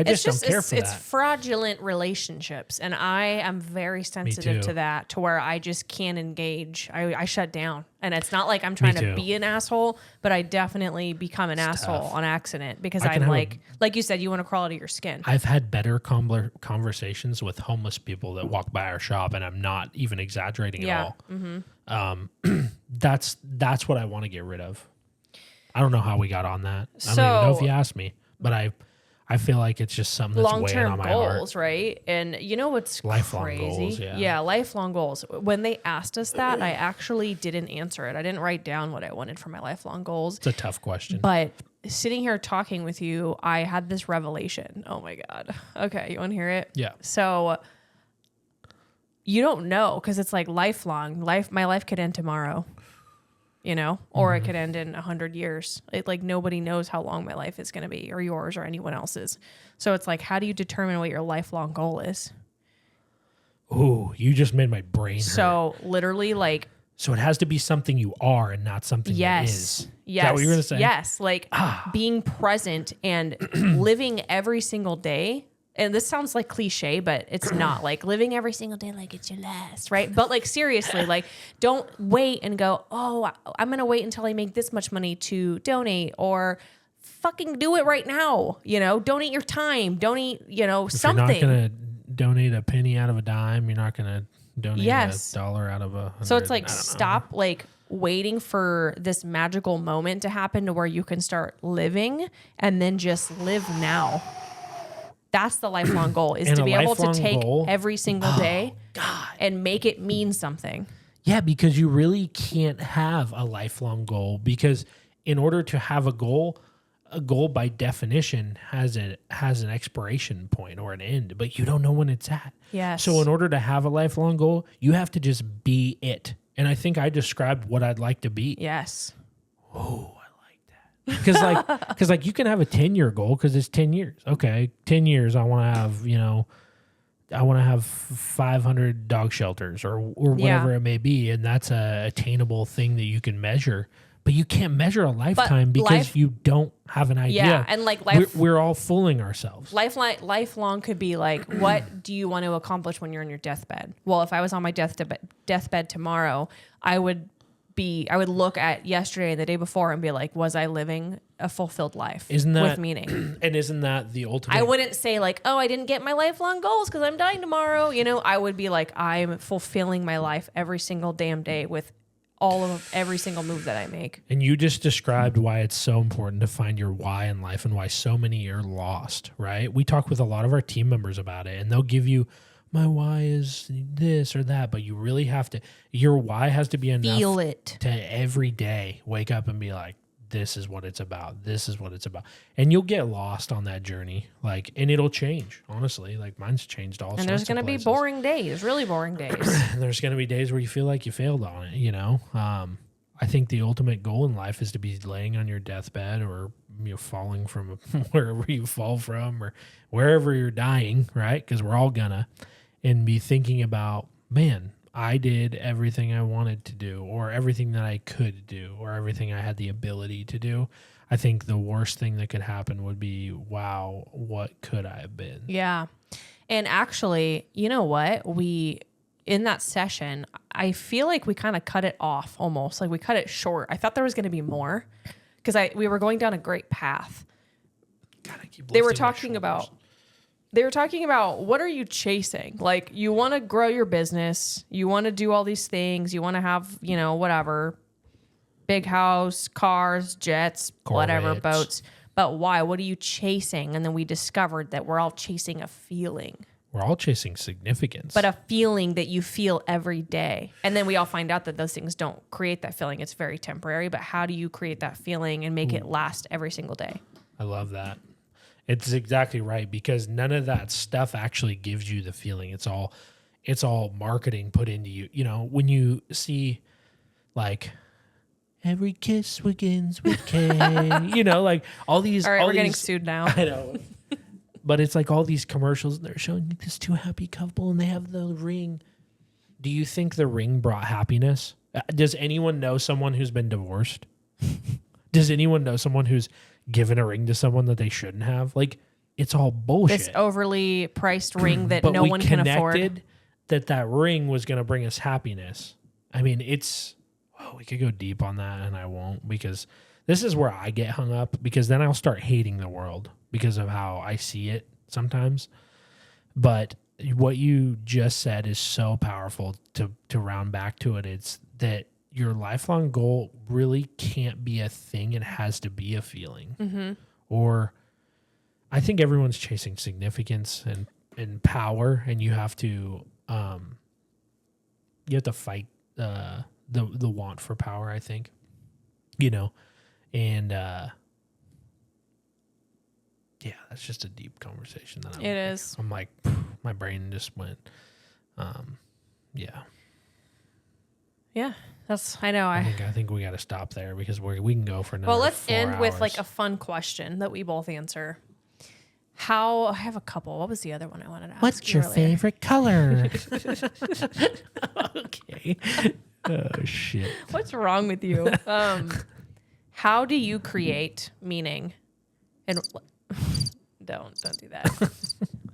just don't care for that. It's fraudulent relationships. And I am very sensitive to that, to where I just can't engage. I shut down. And it's not like I'm trying to be an asshole, but I definitely become an asshole on accident, because I'm like you said, you want to crawl out of your skin. I've had better conversations with homeless people that walk by our shop, and I'm not even exaggerating at all. Mm-hmm. That's what I want to get rid of. I don't know how we got on that. I don't even know if you asked me, but I feel like it's just something that's weighing on my heart. Long-term goals, right? And you know what's lifelong crazy? Goals, yeah, lifelong goals. When they asked us that, I actually didn't answer it. I didn't write down what I wanted for my lifelong goals. It's a tough question. But sitting here talking with you, I had this revelation. Oh my God. Okay, you want to hear it? Yeah. So you don't know, because it's like lifelong. My life could end tomorrow. Or it could end in 100 years. Nobody knows how long my life is going to be, or yours, or anyone else's. So it's like, how do you determine what your lifelong goal is? Ooh, you just made my brain hurt. So literally, so it has to be something you are and not something that is. Yes. Is that what you were going to say? Yes. Being present and living every single day. And this sounds like cliche, but it's not. Living every single day like it's your last, right? But seriously, don't wait and go, oh, I'm going to wait until I make this much money to donate, or fucking do it right now. Donate your time, donate, something. You're not going to donate a penny out of a dime. You're not going to donate $1 out of 100. So it's stop waiting for this magical moment to happen to where you can start living, and then just live now. That's the lifelong goal, is And to a be able to lifelong take goal- every single day and make it mean something. Yeah, because you really can't have a lifelong goal, because in order to have a goal by definition has an expiration point or an end, but you don't know when it's at. Yes. So in order to have a lifelong goal, you have to just be it. And I think I described what I'd like to be. Yes. Oh, I like that. Because like you can have a 10-year goal because it's 10 years. Okay, 10 years I want to have, I want to have 500 dog shelters or whatever it may be. And that's a attainable thing that you can measure. But you can't measure a lifetime because you don't have an idea. Yeah, and like life, we're all fooling ourselves. Lifelong could be like, what do you want to accomplish when you're on your deathbed? Well, if I was on my deathbed tomorrow, I would look at yesterday and the day before and be like, was I living a fulfilled life with meaning? And isn't that the ultimate? I wouldn't say like, oh, I didn't get my lifelong goals because I'm dying tomorrow. I would be like, I'm fulfilling my life every single damn day with every single move that I make. And you just described why it's so important to find your why in life and why so many are lost, right? We talk with a lot of our team members about it, and they'll give you, my why is this or that, but you really have to, your why has to be enough Feel it. to every day wake up and be like, this is what it's about. This is what it's about. And you'll get lost on that journey. And it'll change, honestly. Like mine's changed all sorts of places. And there's going to be boring days, really boring days. And there's going to be days where you feel like you failed on it, I think the ultimate goal in life is to be laying on your deathbed or falling from wherever you fall from or wherever you're dying, right? Because we're all gonna, and be thinking about, man, I did everything I wanted to do, or everything that I could do, or everything I had the ability to do. I think the worst thing that could happen would be, wow, what could I have been? Yeah. And actually, you know what? In that session, I feel like we kind of cut it off almost. Like we cut it short. I thought there was going to be more because we were going down a great path. God, I keep They were lifting my talking shoulders. about what are you chasing? Like you want to grow your business. You want to do all these things. You want to have, whatever, big house, cars, jets, whatever, boats. But why? What are you chasing? And then we discovered that we're all chasing a feeling. We're all chasing significance. But a feeling that you feel every day. And then we all find out that those things don't create that feeling. It's very temporary. But how do you create that feeling and make it last every single day? I love that. It's exactly right, because none of that stuff actually gives you the feeling. It's all marketing put into you. When you see like every kiss begins with K, like all these. All right, all we're these, getting sued now. I know. But it's like all these commercials, and they're showing this two happy couple and they have the ring. Do you think the ring brought happiness? Does anyone know someone who's been divorced? Does anyone know someone who's given a ring to someone that they shouldn't have? Like, it's all bullshit. This overly priced ring that But no one can afford. connected that ring was going to bring us happiness. I mean, we could go deep on that, and I won't, because this is where I get hung up, because then I'll start hating the world because of how I see it sometimes. But what you just said is so powerful to round back to it. It's that your lifelong goal really can't be a thing. It has to be a feeling. Mm-hmm. Or I think everyone's chasing significance and power, and you have to fight the want for power, I think, and yeah, that's just a deep conversation that I'm like, my brain just went, yeah. Yeah, I know. I think we got to stop there, because we can go for another. Well, let's 4 end hours. with like a fun question that we both answer. I have a couple. What was the other one I wanted to ask? What's your earlier? favorite color? Okay. Oh shit. What's wrong with you? How do you create meaning? And don't do that.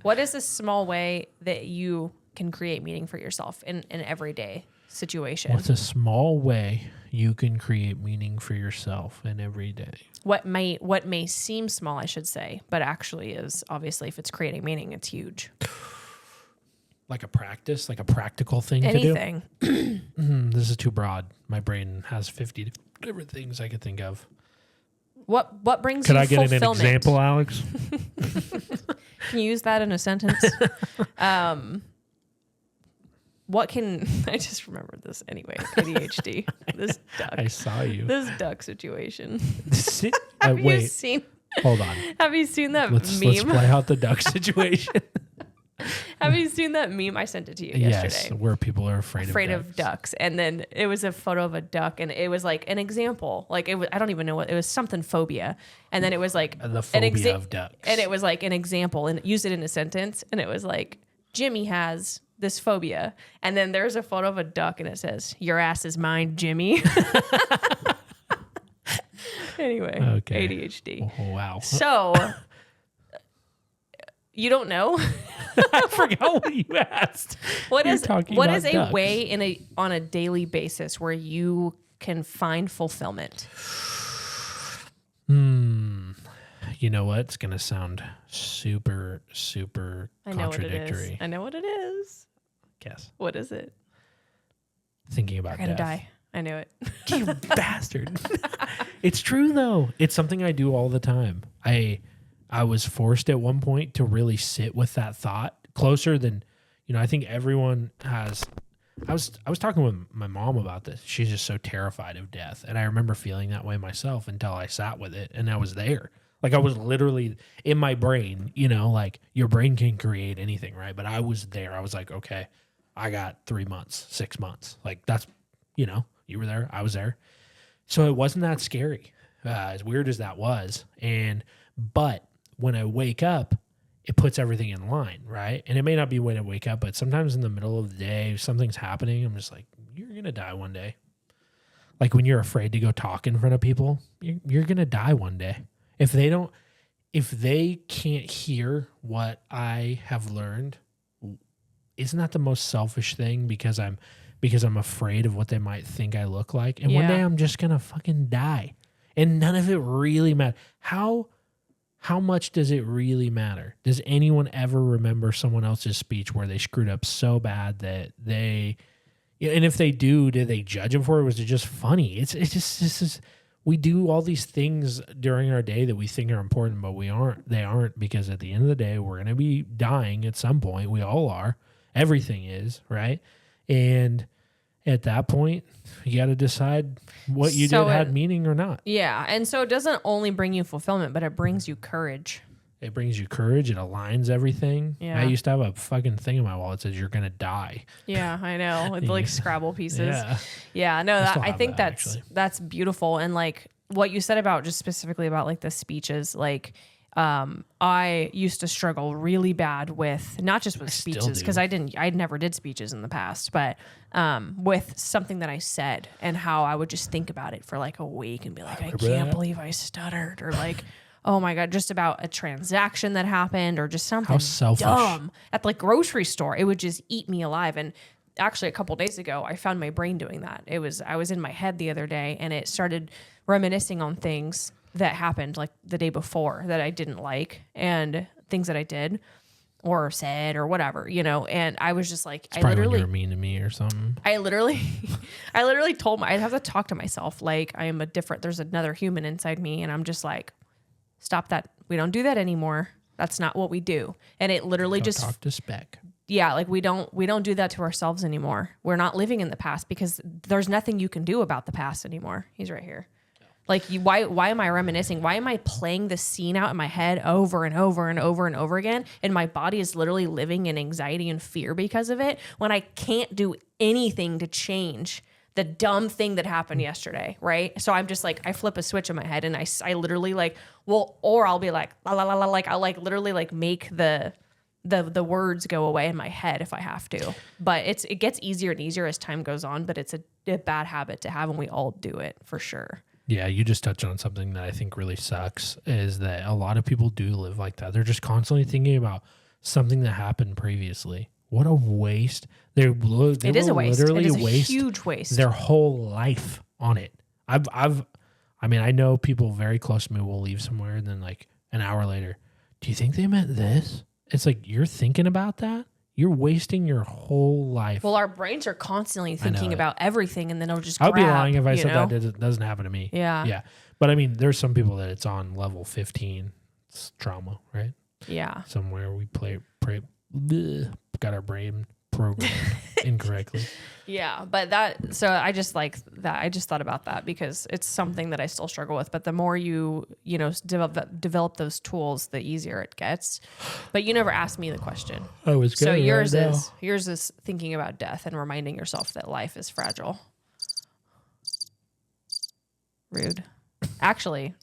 What is a small way that you can create meaning for yourself in an everyday situation? What's a small way you can create meaning for yourself in every day? What may seem small, I should say, but actually is, obviously, if it's creating meaning, it's huge. Like a practice, like a practical thing Anything. to do? This is too broad. My brain has 50 different things I could think of. What brings Could you I get an fulfillment? example, Alex? Can you use that in a sentence? What can I just remembered this anyway? ADHD. This duck. I saw you. This duck situation. Wait, You seen? hold on. Have you seen that Let's meme? play out the duck situation. Have you seen that meme? I sent it to you yesterday. Yes, where people are afraid Of ducks, and then it was a photo of a duck, and it was like an example. Like it was, I don't even know what it was. Something phobia, and then it was like the phobia of ducks, and it was like an example, and used it in a sentence, and it was like Jimmy has this phobia, and then there's a photo of a duck, and it says, "Your ass is mine, Jimmy." Anyway, okay. ADHD. Oh, wow. So you don't know. I forgot what you asked. What is ducks. a way on a daily basis where you can find fulfillment? You know what? It's gonna sound super contradictory. I know what it is. Guess. What is it? Thinking about You're gonna death. die. I knew it. You bastard. It's true though. It's something I do all the time. I was forced at one point to really sit with that thought closer than, I think everyone has. I was talking with my mom about this. She's just so terrified of death. And I remember feeling that way myself until I sat with it and I was there. Like I was literally in my brain, like your brain can create anything, right? But I was there. I was like, okay, I got 3 months, 6 months. Like that's, you were there. I was there. So it wasn't that scary, as weird as that was. But when I wake up, it puts everything in line, right? And it may not be when I wake up, but sometimes in the middle of the day, if something's happening, I'm just like, you're going to die one day. Like when you're afraid to go talk in front of people, you're going to die one day. If they can't hear what I have learned, isn't that the most selfish thing? Because I'm afraid of what they might think I look like. And one day I'm just going to fucking die. And none of it really matters. How much does it really matter? Does anyone ever remember someone else's speech where they screwed up so bad that and if they do they judge them for it? Was it just funny? It's just we do all these things during our day that we think are important, but they aren't, because at the end of the day, we're going to be dying at some point. We all are. Everything is, right? And at that point, you got to decide what you did had meaning or not. Yeah. And so it doesn't only bring you fulfillment, but it brings you courage. It brings you courage. It aligns everything. Yeah. I used to have a fucking thing in my wall that says you're going to die. Yeah, I know. With like Scrabble pieces. Yeah. Yeah. No, I think actually. that's beautiful. And like what you said about just specifically about like the speeches, like I used to struggle really bad with not just with speeches, because I never did speeches in the past, but with something that I said and how I would just think about it for like a week and be like, I can't believe I stuttered, or like, oh my God, just about a transaction that happened, or just something dumb at the like grocery store. It would just eat me alive. And actually a couple days ago, I found my brain doing that. I was in my head the other day, and it started reminiscing on things that happened like the day before that I didn't like, and things that I did or said or whatever, and I was just like, you were mean to me or something. I literally told I'd have to talk to myself. Like there's another human inside me. And I'm just like, stop that. We don't do that anymore. That's not what we do. And it literally Don't talk to spec. Yeah. Like we don't do that to ourselves anymore. We're not living in the past, because there's nothing you can do about the past anymore. He's right here. Like, why am I reminiscing? Why am I playing the scene out in my head over and over and over and over again? And my body is literally living in anxiety and fear because of it, when I can't do anything to change the dumb thing that happened yesterday, right? So I'm just like, I flip a switch in my head, and I literally like, or I'll be like, la la la la, like I'll like literally like make the words go away in my head if I have to. But it gets easier and easier as time goes on, but it's a bad habit to have, and we all do it for sure. Yeah, you just touched on something that I think really sucks, is that a lot of people do live like that. They're just constantly thinking about something that happened previously. What a waste. It is a waste. Literally it is a huge waste. Their whole life on it. I know people very close to me will leave somewhere, and then like an hour later, do you think they meant this? It's like, you're thinking about that? You're wasting your whole life. Well, our brains are constantly thinking about everything, and then it'll just I would be grab, lying if I said that doesn't happen to me. Yeah. Yeah. But I mean, there's some people that it's on level 15. It's trauma, right? Yeah. Somewhere we got our brain programmed incorrectly. Yeah, but so I just like that. I just thought about that because it's something that I still struggle with. But the more you develop those tools, the easier it gets. But you never asked me the question. I was good. So yours is thinking about death and reminding yourself that life is fragile. Rude. Actually,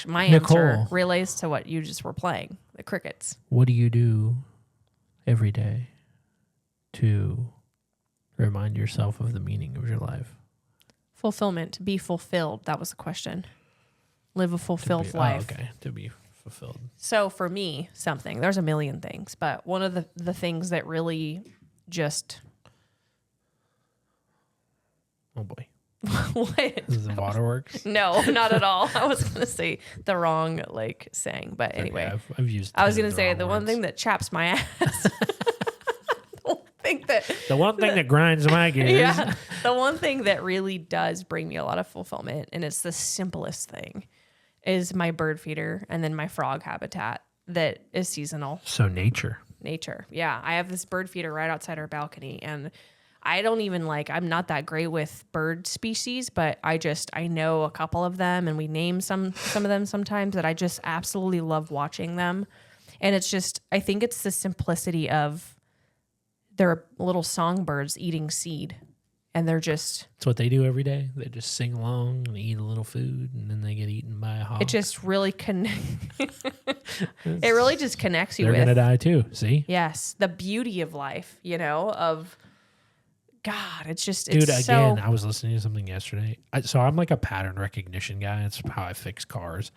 my Nicole, answer relates to what you just were playing, the crickets. What do you do every day to remind yourself of the meaning of your life? Fulfillment. Be fulfilled. That was the question. Live a fulfilled life. Oh, okay. To be fulfilled. So for me, there's a million things, but one of the things that really just... Oh, boy. What? This is the waterworks? No, not at all. I was going to say the wrong saying, but anyway. Okay, I've used I was going to say the one thing that chaps my ass. The one thing that grinds my gears. Yeah. The one thing that really does bring me a lot of fulfillment, and it's the simplest thing, is my bird feeder and then my frog habitat that is seasonal. So nature. Yeah. I have this bird feeder right outside our balcony, and I don't even I'm not that great with bird species, but I know a couple of them, and we name some of them sometimes that I just absolutely love watching them. And it's just, I think it's the simplicity of they're little songbirds eating seed, and they're just... That's what they do every day. They just sing along and eat a little food, and then they get eaten by a hawk. It just really it really just connects you They're with... going to die too, see? Yes. The beauty of life, of... God, it's just... Dude, it's again, I was listening to something yesterday. So I'm like a pattern recognition guy. It's how I fix cars.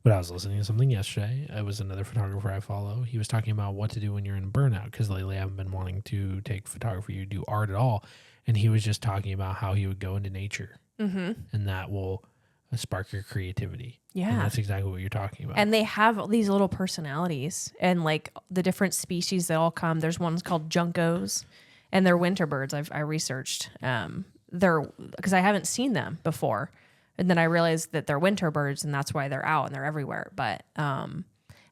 But I was listening to something yesterday. It was another photographer I follow. He was talking about what to do when you're in burnout, because lately I haven't been wanting to take photography or do art at all. And he was just talking about how he would go into nature, and that will spark your creativity. Yeah. And that's exactly what you're talking about. And they have these little personalities, and the different species that all come. There's ones called juncos, and they're winter birds. I researched. They're because I haven't seen them before. And then I realized that they're winter birds, and that's why they're out and they're everywhere. But and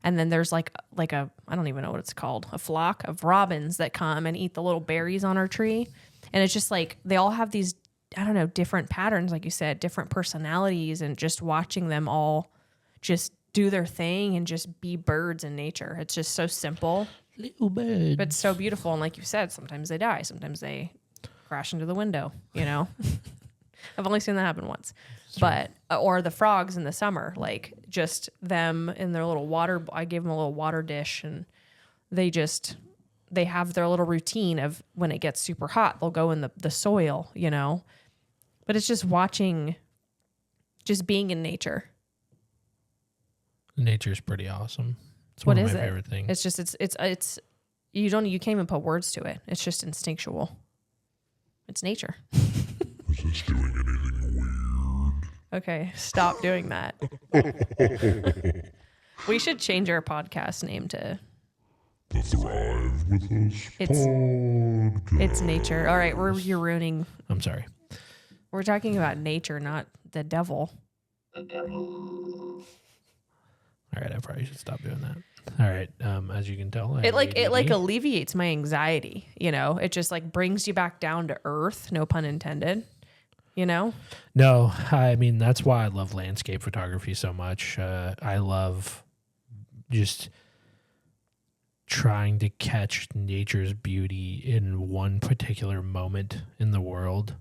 then there's like a I don't even know what it's called, a flock of robins that come and eat the little berries on our tree. And it's just they all have these, I don't know, different patterns, like you said, different personalities, and just watching them all just do their thing and just be birds in nature. It's just so simple. Little birds. But so beautiful. And like you said, sometimes they die. Sometimes they crash into the window, I've only seen that happen once. But or the frogs in the summer, just them in their little water. I gave them a little water dish, and they have their little routine of when it gets super hot, they'll go in the soil, But it's just being in nature. Nature's pretty awesome. It's What one of is my it? favorite things. It's just it's you can't even put words to it. It's just instinctual. It's nature. Is this doing anything weird? Okay, stop doing that. We should change our podcast name to The Thrive With Us It's- podcast. It's Nature. All right, you're ruining. I'm sorry. We're talking about nature, not the devil. All right, I probably should stop doing that. All right, as you can tell, I It have ADD. alleviates my anxiety. It just brings you back down to earth. No pun intended. No, I mean, that's why I love landscape photography so much. I love just trying to catch nature's beauty in one particular moment in the world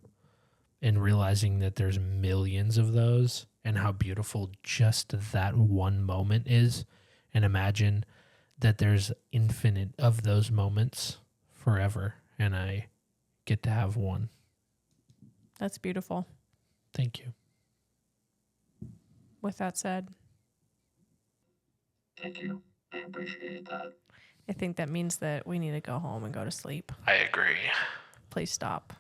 and realizing that there's millions of those and how beautiful just that one moment is. And imagine that there's infinite of those moments forever, and I get to have one. That's beautiful. Thank you. With that said, Thank you. I appreciate that. I think that means that we need to go home and go to sleep. I agree. Please stop.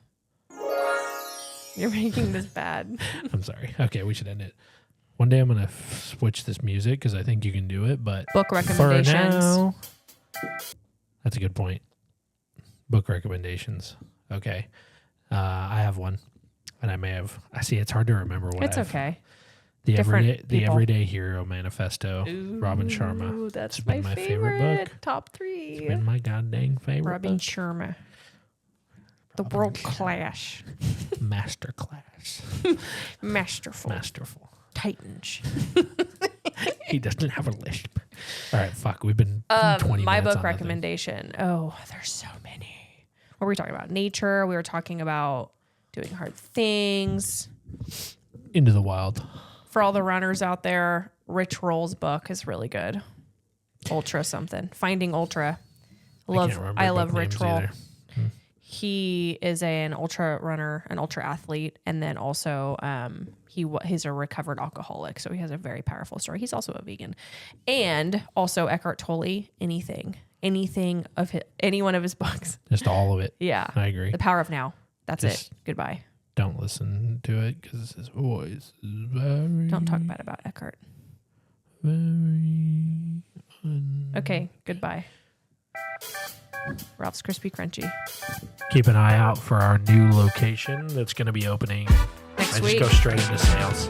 You're making this bad. I'm sorry. Okay, we should end it. One day I'm going to switch this music because I think you can do it, but Book recommendations. for now, that's a good point. Book recommendations. Okay. I have one. And I see it's hard to remember what It's I've, okay. The Different people. Everyday Hero Manifesto, Robin Sharma. Ooh, that's It's my been my favorite. favorite book. Top 3. It's been my goddamn favorite Robin book. Sharma. The Robin world Sharma. class. Masterclass. Masterful. Masterful. Titans. He doesn't have a lisp. All right, fuck. We've been 20 My minutes book on recommendation. Oh, there's so many. What were we talking about? Nature. We were talking about doing hard things. Into the Wild. For all the runners out there, Rich Roll's book is really good. Ultra something. Finding Ultra. I love Rich Roll. Either. He is an ultra runner, an ultra athlete, and then also he's a recovered alcoholic, so he has a very powerful story. He's also a vegan, and also Eckhart Tolle. Anything of any one of his books. Just all of it. Yeah, I agree. The Power of Now. That's Just it. Goodbye. Don't listen to it because his voice is very. Don't talk bad about Eckhart. Very. Okay. Goodbye. Ralph's Crispy Crunchy. Keep an eye out for our new location that's going to be opening. Next I week. just go straight into sales.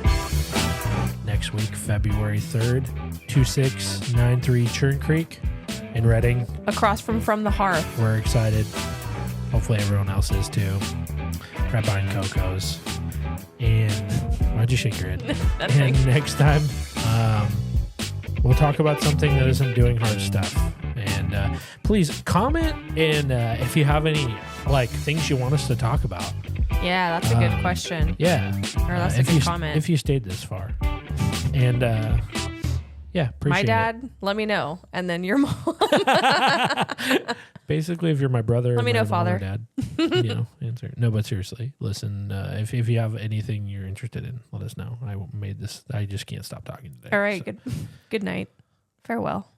Next week, February 3rd, 2693 Churn Creek in Reading. Across from the Hearth. We're excited. Hopefully everyone else is too. Right behind Coco's. And why'd you shake your head? And next time, we'll talk about something that isn't doing hard stuff. And please comment and if you have any things you want us to talk about. Yeah, that's a good question. Yeah. Or that's a good comment. If you stayed this far. And yeah, appreciate My it. dad, let me know. And then your mom. Basically, if you're my brother, Let me my know, mom Father. or dad, answer. No, but seriously, listen. If you have anything you're interested in, let us know. I just can't stop talking today. All right. So. Good night. Farewell.